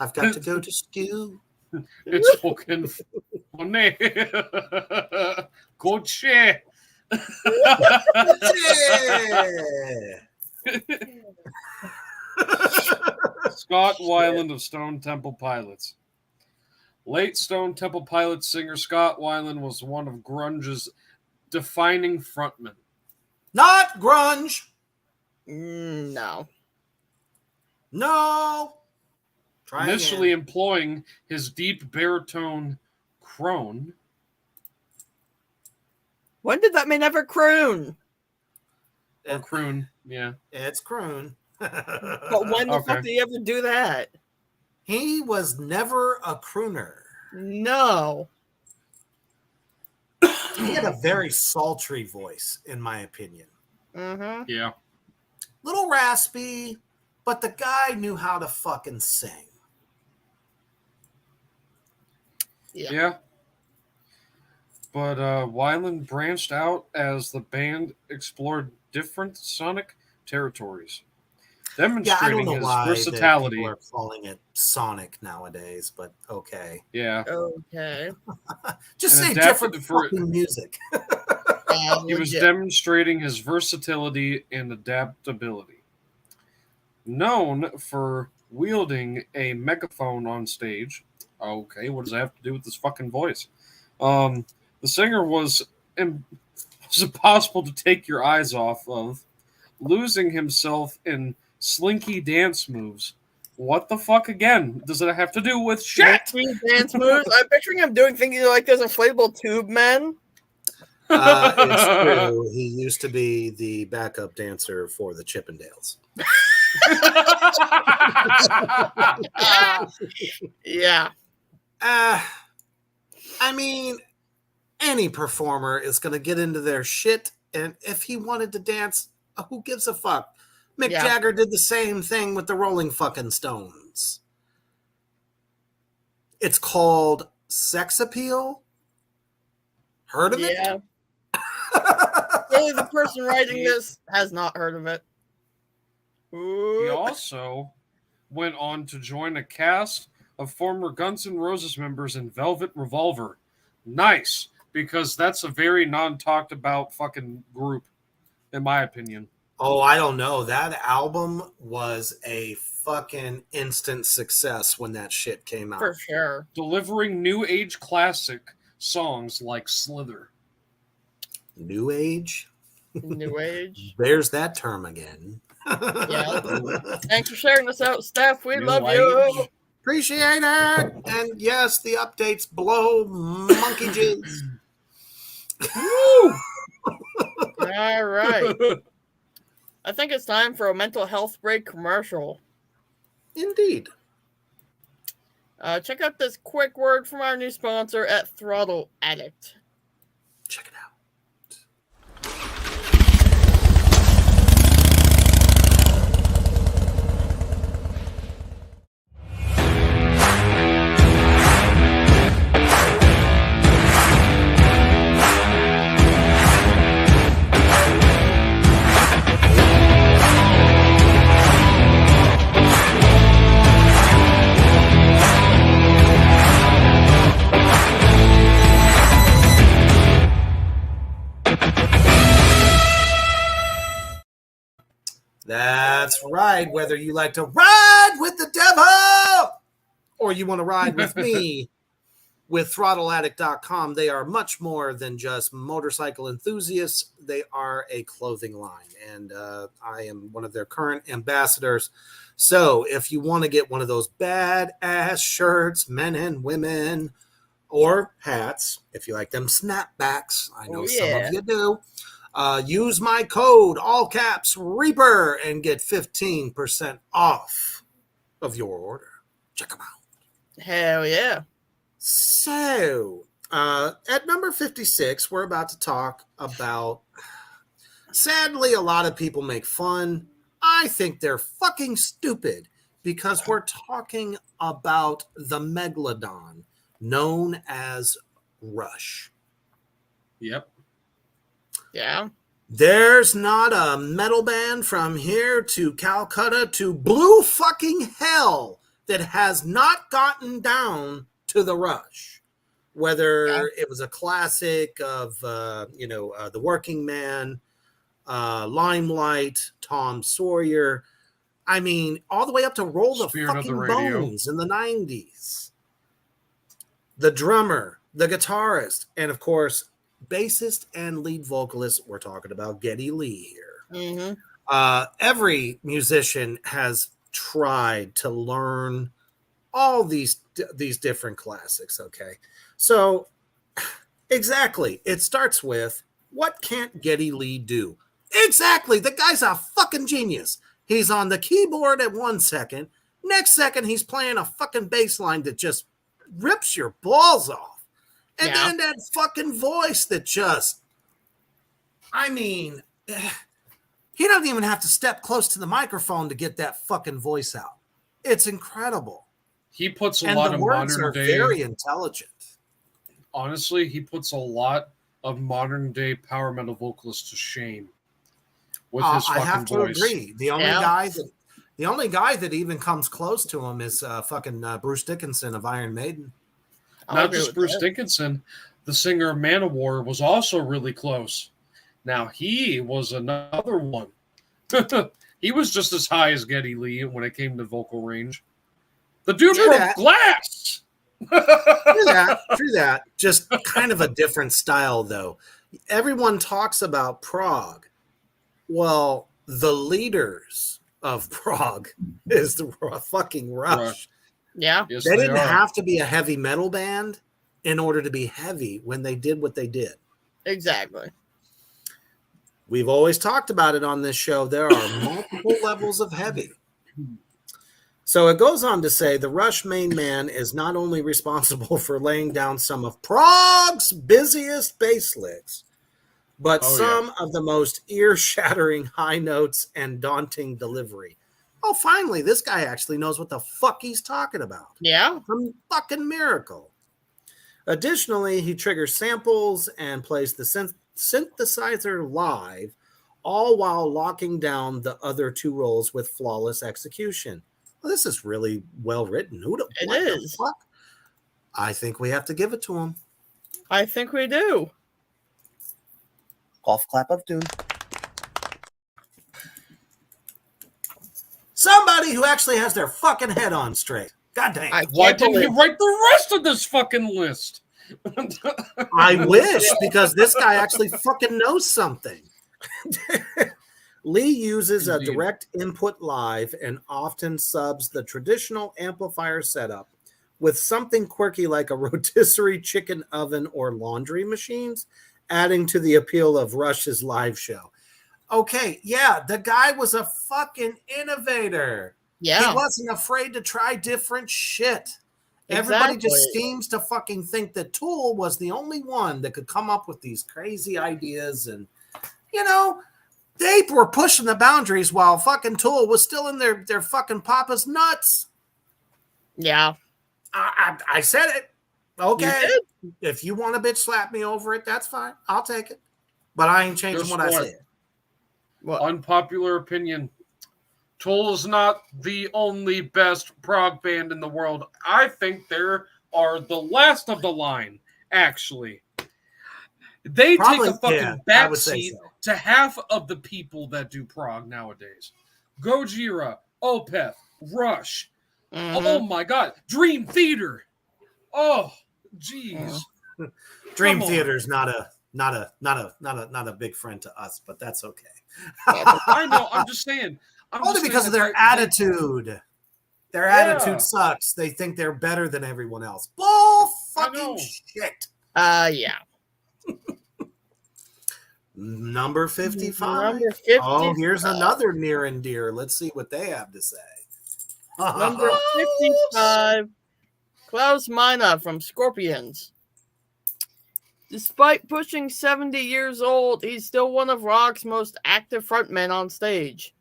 I've got to go to school. It's fucking funny. Good shit. Scott Weiland of Stone Temple Pilots. Late Stone Temple Pilots singer Scott Weiland was one of grunge's defining frontmen. Not grunge. No. No. Try Initially again. employing his deep baritone crone. When did that man ever croon? Or croon, yeah. It's croon. But when the Okay. fuck did he ever do that? He was never a crooner. No. He had a very sultry voice, in my opinion. Mm-hmm. Yeah. Little raspy, but the guy knew how to fucking sing. Yeah. But Weiland branched out as the band explored different sonic territories, Yeah, I demonstrating don't know his why that versatility. people are calling it Sonic nowadays, but okay. Yeah. Okay. Just And say adapted different for- fucking music. He was legit. demonstrating his versatility and adaptability. Known for wielding a megaphone on stage. Okay, what does that have to do with this fucking voice? The singer was impossible to take your eyes off of, losing himself in slinky dance moves. What the fuck again does it have to do with shit? Dance moves. I'm picturing him doing things like those inflatable tube men. It's true. He used to be the backup dancer for the Chippendales. Yeah. I mean, any performer is going to get into their shit, and if he wanted to dance, who gives a fuck? Mick Jagger did the same thing with the Rolling fucking Stones. It's called sex appeal. Heard of it? Clearly the person writing this has not heard of it. He also went on to join a cast of former Guns N' Roses members in Velvet Revolver. Nice, because that's a very non-talked about fucking group, in my opinion. Oh, I don't know. That album was a fucking instant success when that shit came out. For sure. Delivering new age classic songs like Slither. New age? New age. There's that term again. Yeah. Thanks for sharing this out, Steph. We New love age. you. Appreciate it. And yes, the updates blow monkey jizz. Woo! All right. I think it's time for a mental health break commercial. Indeed. Check out this quick word from our new sponsor at Throttle Addict. Check it out. That's right. Whether you like to ride with the devil or you want to ride with me, with throttleaddict.com, they are much more than just motorcycle enthusiasts. They are a clothing line, and I am one of their current ambassadors. So if you want to get one of those badass shirts, men and women, or hats, if you like them snapbacks, I know some of you do. Use my code, all caps, Reaper, and get 15% off of your order. Check them out. Hell yeah. So, at number 56, we're about to talk about, sadly, a lot of people make fun. I think they're fucking stupid because we're talking about the Megalodon known as Rush. Yep. Yeah. There's not a metal band from here to Calcutta to blue fucking hell that has not gotten down to the Rush. Whether it was a classic of, The Working Man, Limelight, Tom Sawyer. I mean, all the way up to Roll the Spirit Fucking of the Radio. Bones in the 90s. The drummer, the guitarist, and of course, bassist and lead vocalist. We're talking about Geddy Lee here. Mm-hmm. Every musician has tried to learn all these different classics. Okay, so exactly, it starts with, what can't Geddy Lee do? Exactly, the guy's a fucking genius. He's on the keyboard at 1 second, next second he's playing a fucking bass line that just rips your balls off. And then that fucking voice that just, I mean, he doesn't even have to step close to the microphone to get that fucking voice out. It's incredible. He puts a And lot the of words modern are day. very intelligent. Honestly, he puts a lot of modern day power metal vocalists to shame with his fucking I have to voice. agree. The only guy that even comes close to him is fucking Bruce Dickinson of Iron Maiden. Not just Bruce Dickinson, the singer of Manowar was also really close. Now, he was another one. He was just as high as Geddy Lee when it came to vocal range. The dude broke glass. True that. Just kind of a different style, though. Everyone talks about prog. Well, the leaders of prog is the fucking Rush. Yeah. Yes, They didn't are. have to be a heavy metal band in order to be heavy when they did what they did. Exactly. We've always talked about it on this show. There are multiple levels of heavy. So it goes on to say the Rush main man is not only responsible for laying down some of prog's busiest bass licks, but some of the most ear-shattering high notes and daunting delivery. Oh, finally, this guy actually knows what the fuck he's talking about. Yeah. Some fucking miracle. Additionally, he triggers samples and plays the synthesizer live, all while locking down the other two roles with flawless execution. Well, this is really well written. It is. The fuck? I think we have to give it to him. I think we do. Golf clap of doom. Somebody who actually has their fucking head on straight. God dang. Why didn't you write the rest of this fucking list? I wish, because this guy actually fucking knows something. Lee uses a direct input live and often subs the traditional amplifier setup with something quirky like a rotisserie chicken oven or laundry machines, adding to the appeal of Rush's live show. Okay, yeah, the guy was a fucking innovator. Yeah. He wasn't afraid to try different shit. Everybody just seems to fucking think that Tool was the only one that could come up with these crazy ideas. And, you know, they were pushing the boundaries while fucking Tool was still in their fucking papa's nuts. Yeah. I said it. Okay. If you want to bitch slap me over it, that's fine. I'll take it. But I ain't changing what I said. Well, unpopular opinion. Tool is not the only best prog band in the world. I think there are the last of the line, actually. They take a fucking backseat to half of the people that do prog nowadays. Gojira, Opeth, Rush. Oh my God. Dream Theater. Oh, jeez. Dream Theater is not a big friend to us, but that's okay. I know. I'm just saying. Only because of their attitude. Their attitude sucks. They think they're better than everyone else. Bull fucking shit. Yeah. Number 55. Number 55. Oh, here's another near and dear. Let's see what they have to say. Number 55. Klaus Meine from Scorpions. Despite pushing 70 years old, he's still one of rock's most active frontmen on stage.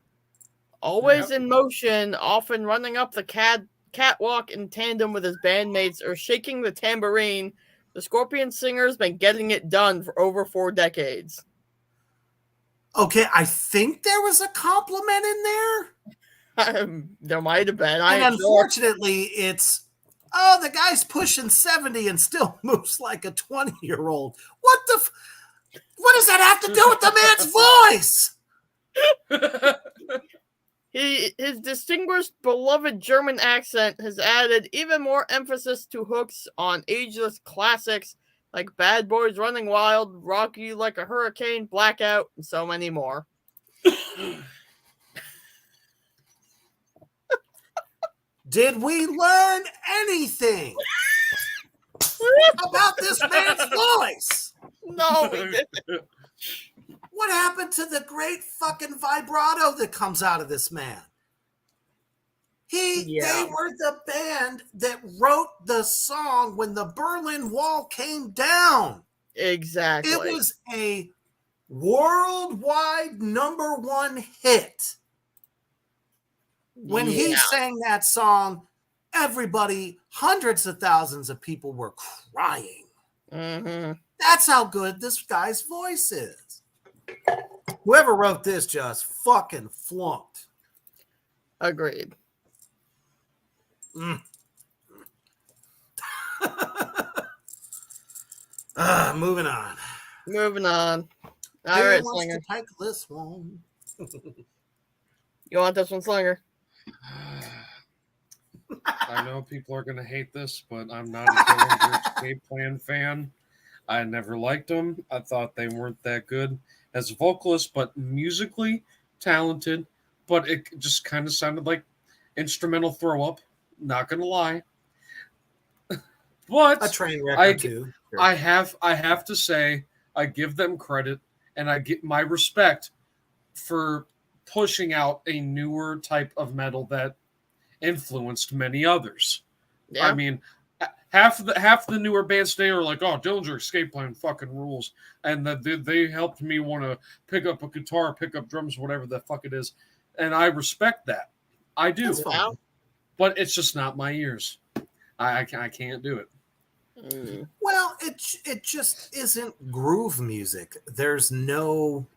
Always in motion, often running up the catwalk in tandem with his bandmates or shaking the tambourine, the Scorpion singer's been getting it done for over 4 decades. Okay, I think there was a compliment in there. There might have been. And unfortunately, it's, oh, the guy's pushing 70 and still moves like a 20-year-old. What does that have to do with the man's voice? His distinguished, beloved German accent has added even more emphasis to hooks on ageless classics like Bad Boys Running Wild, Rock You Like a Hurricane, Blackout, and so many more. Did we learn anything about this man's voice? No, we didn't. What happened to the great fucking vibrato that comes out of this man? They were the band that wrote the song when the Berlin Wall came down. Exactly. It was a worldwide #1 hit. When he sang that song, everybody, hundreds of thousands of people were crying. Mm-hmm. That's how good this guy's voice is. Whoever wrote this just fucking flunked. Agreed. Moving on. Moving on. All Who right, wants Slinger. to take this one? You want this one, Slinger? I know people are going to hate this, but I'm not a Dillinger Escape Plan fan. I never liked them. I thought they weren't that good as vocalists, but musically talented. But it just kind of sounded like instrumental throw up. Not going to lie. But A train wreck I, or two. Sure. I have to say I give them credit and I get my respect for pushing out a newer type of metal that influenced many others. Yeah. I mean, half the newer bands today are like, "Oh, Dillinger Escape Plan fucking rules," and that they helped me want to pick up a guitar, pick up drums, whatever the fuck it is, and I respect that. I do, That's fine. but it's just not my ears. I can't do it. Well, it just isn't groove music. There's no.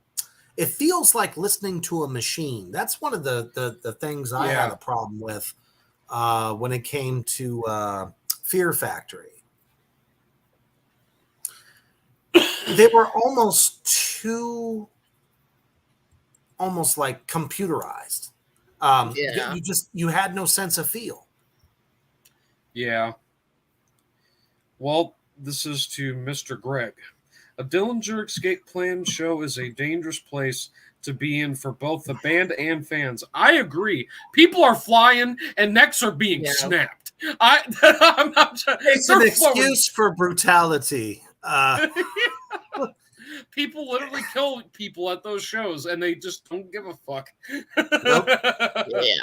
It feels like listening to a machine. That's one of the things I had a problem with when it came to Fear Factory. They were almost like computerized. Yeah. You had no sense of feel. Yeah. Well, this is to Mr. Greg. A Dillinger Escape Plan show is a dangerous place to be in for both the band and fans. I agree. People are flying and necks are being snapped. It's an excuse for brutality. People literally kill people at those shows and they just don't give a fuck. Nope. Yeah.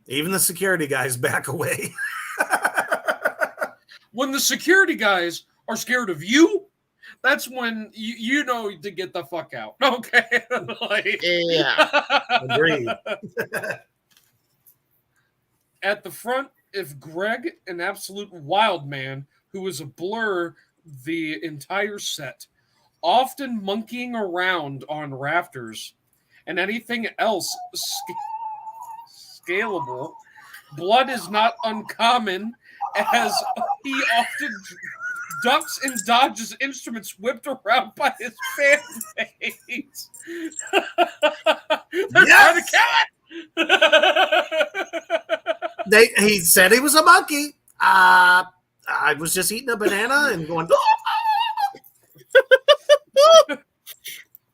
Even the security guys back away. When the security guys are scared of you, that's when you know to get the fuck out. Okay. Yeah. Agreed. At the front, if Greg, an absolute wild man who was a blur the entire set, often monkeying around on rafters and anything else scalable, blood is not uncommon as he often ducks and dodges instruments whipped around by his fanmates. They're trying to kill it! He said he was a monkey. I was just eating a banana and going.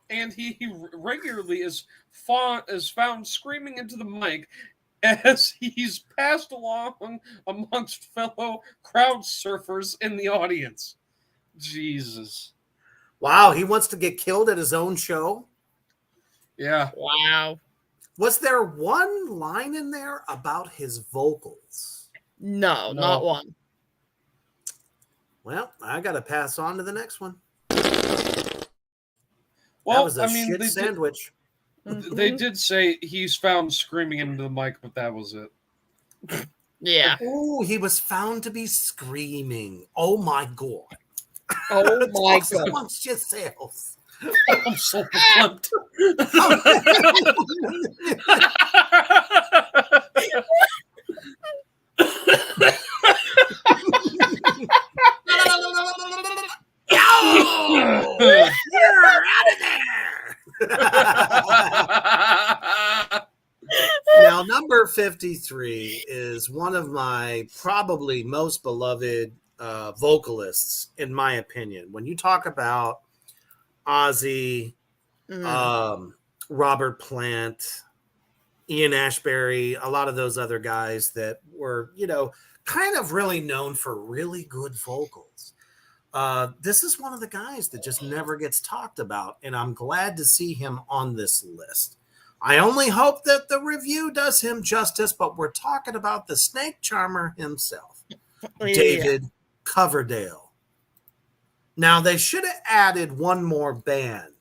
And he regularly is found screaming into the mic as he's passed along amongst fellow crowd surfers in the audience. Jesus. Wow, he wants to get killed at his own show? Yeah. Wow. Was there one line in there about his vocals? No, not one. Well, I got to pass on to the next one. Well, that was a shit sandwich. They did say he's found screaming into the mic, but that was it. Yeah. Oh, he was found to be screaming. Oh my god. Oh my god. Amongst yourselves. I'm so pumped. You're out of there. Now, number 53 is one of my probably most beloved vocalists, in my opinion. When you talk about Ozzy, Robert Plant, Ian Ashbury, a lot of those other guys that were, kind of really known for really good vocals. This is one of the guys that just never gets talked about, and I'm glad to see him on this list. I only hope that the review does him justice, but we're talking about the snake charmer himself, David Coverdale. Now, they should have added one more band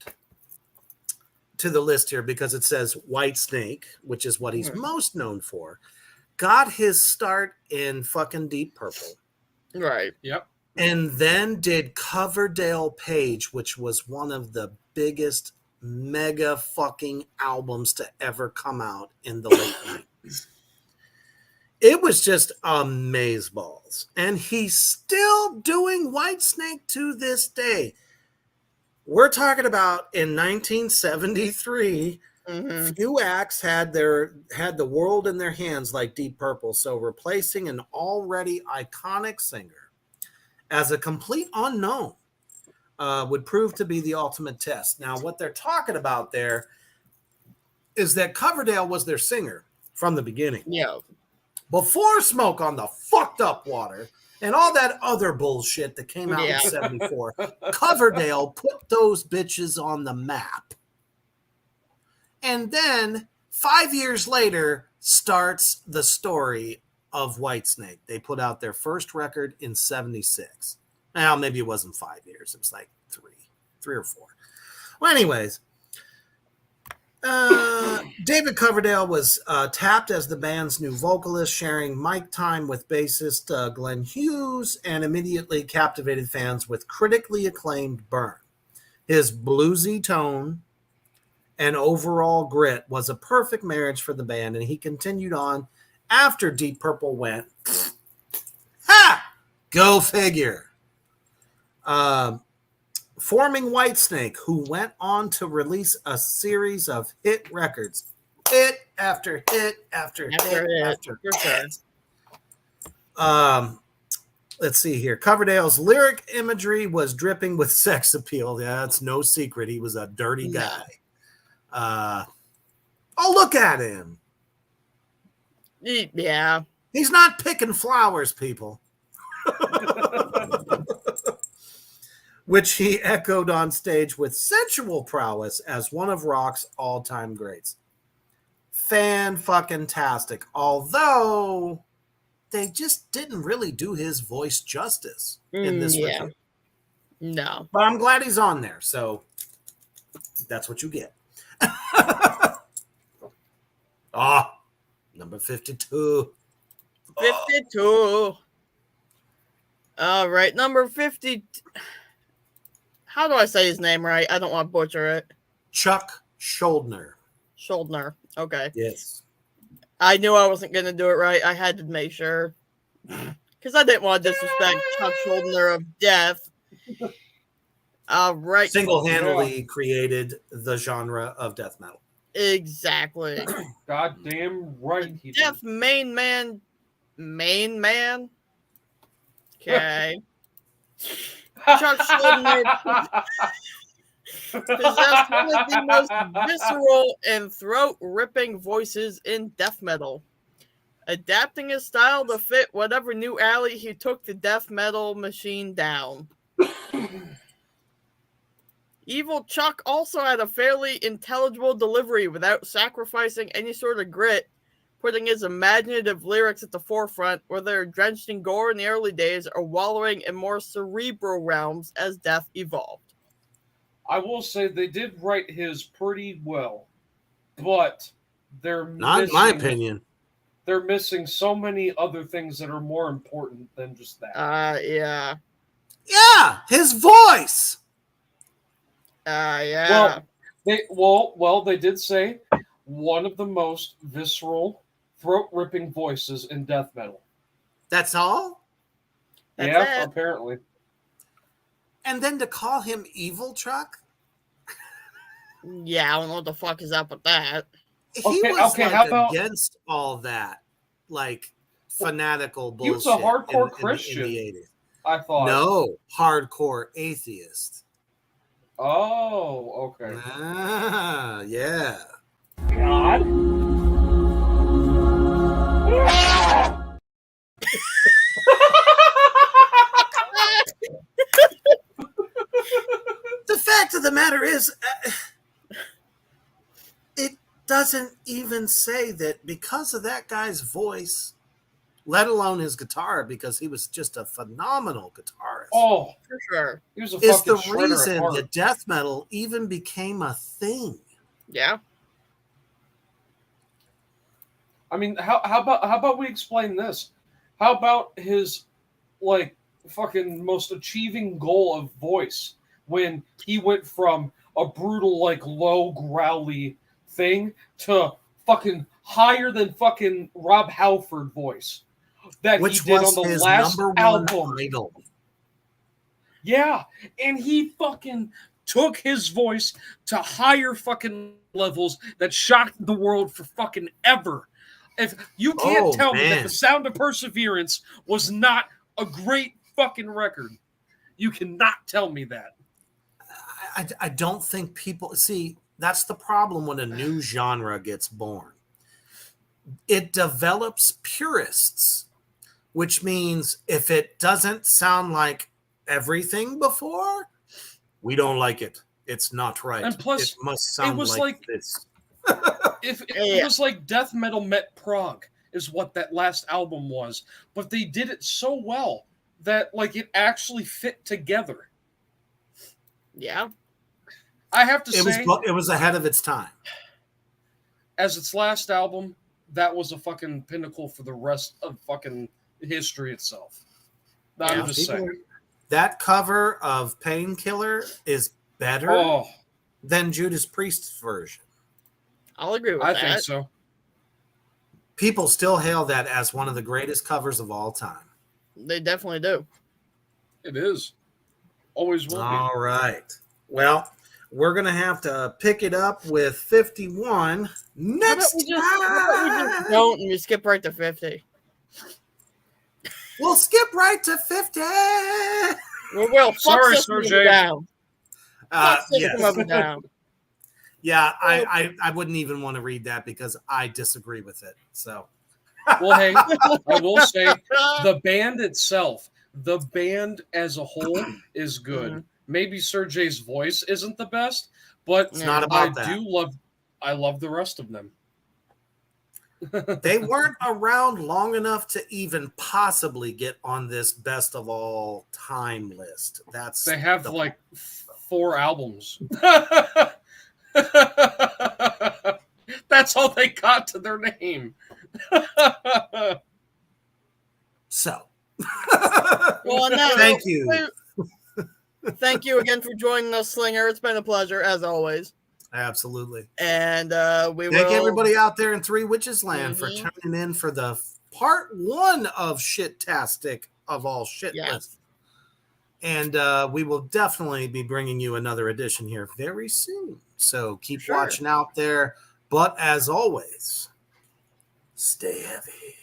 to the list here because it says White Snake, which is what he's most known for. Got his start in fucking Deep Purple. Right. Yep. And then did Coverdale Page, which was one of the biggest mega fucking albums to ever come out in the late 90s. It was just amazeballs. And he's still doing Whitesnake to this day. We're talking about in 1973. Mhm. Few acts had the world in their hands like Deep Purple, so replacing an already iconic singer as a complete unknown would prove to be the ultimate test. Now, what they're talking about there is that Coverdale was their singer from the beginning. Yeah. Before Smoke on the Fucked Up Water and all that other bullshit that came out in Yeah. 74, Coverdale put those bitches on the map. And then 5 years later starts the story of Whitesnake. They put out their first record in 76. Now, maybe it wasn't 5 years. It was like three or four. Well, anyways, David Coverdale was tapped as the band's new vocalist, sharing mic time with bassist Glenn Hughes, and immediately captivated fans with critically acclaimed Burn. His bluesy tone and overall grit was a perfect marriage for the band, and he continued on after Deep Purple went. Ha! Go figure. Forming Whitesnake, who went on to release a series of hit records. Hit after hit after hit after hit. Let's see here. Coverdale's lyric imagery was dripping with sex appeal. Yeah, that's no secret. He was a dirty guy. Oh, look at him. Yeah. He's not picking flowers, people. Which he echoed on stage with sensual prowess as one of rock's all-time greats. Fan-fucking-tastic. Although they just didn't really do his voice justice in this review. No. But I'm glad he's on there, so that's what you get. Number 52. 52. All right, number 50. How do I say his name right? I don't want to butcher it. Chuck Schuldiner. Schuldiner. Okay. Yes. I knew I wasn't going to do it right. I had to make sure. Because I didn't want to disrespect Chuck Schuldiner of death. All right. Single-handedly created the genre of death metal. Exactly. Goddamn right he Death did. main man. Okay. Chuck Schuldiner possessed one of the most visceral and throat-ripping voices in death metal, adapting his style to fit whatever new alley he took the death metal machine down. Evil Chuck also had a fairly intelligible delivery without sacrificing any sort of grit, putting his imaginative lyrics at the forefront, whether they're drenched in gore in the early days or wallowing in more cerebral realms as death evolved. I will say they did write his pretty well, but they're Not in my opinion. They're missing so many other things that are more important than just that. Yeah. Yeah, his voice. Yeah. Well, they did say one of the most visceral, throat-ripping voices in death metal. That's all? That's it. Apparently. And then to call him Evil Chuck? Yeah, I don't know what the fuck is up with that. He was how about against all that, like fanatical bullshit. He was a hardcore Christian. In the 80s. I thought. No, hardcore atheist. Oh, okay. Yeah. God. The fact of the matter is, it doesn't even say that because of that guy's voice, let alone his guitar, because he was just a phenomenal guitarist. Oh, For sure. he was a is fucking the shredder at reason heart. that death metal even became a thing. Yeah. I mean, how about we explain this? How about his like fucking most achieving goal of voice when he went from a brutal like low growly thing to fucking higher than fucking Rob Halford voice that Which he did was on the his last number one album. idol. Yeah, and he fucking took his voice to higher fucking levels that shocked the world for fucking ever. If you can't tell me that The Sound of Perseverance was not a great fucking record, you cannot tell me that. I don't think people see that's the problem when a new genre gets born. It develops purists, which means if it doesn't sound like everything before, we don't like it. It's not right. And plus, it must sound like this. If it was like death metal met prog is what that last album was, but they did it so well that like it actually fit together. Yeah. I have to say it was ahead of its time. As its last album, that was a fucking pinnacle for the rest of fucking history itself. I'm just saying. That cover of Painkiller is better than Judas Priest's version. I'll agree with that. I think so. People still hail that as one of the greatest covers of all time. They definitely do. It is. Always will be. All right. Well, we're going to have to pick it up with 51 next time. How about we just don't and we skip right to 50? We'll skip right to 50. Well, sorry, Sergey. Down. Yes. Down. Yeah, I wouldn't even want to read that because I disagree with it. So, well, hey, I will say the band itself, the band as a whole is good. Mm-hmm. Maybe Sergey's voice isn't the best, but it's not about that. I love the rest of them. They weren't around long enough to even possibly get on this best of all time list. They have like 4 albums. That's all they got to their name. So, well, thank you. Thank you again for joining us, Slinger. It's been a pleasure, as always. Absolutely. And thank everybody out there in Three Witches Land for tuning in for the part 1 of Shit-tastic of all shit lists. And we will definitely be bringing you another edition here very soon. So keep watching out there. But as always, stay heavy.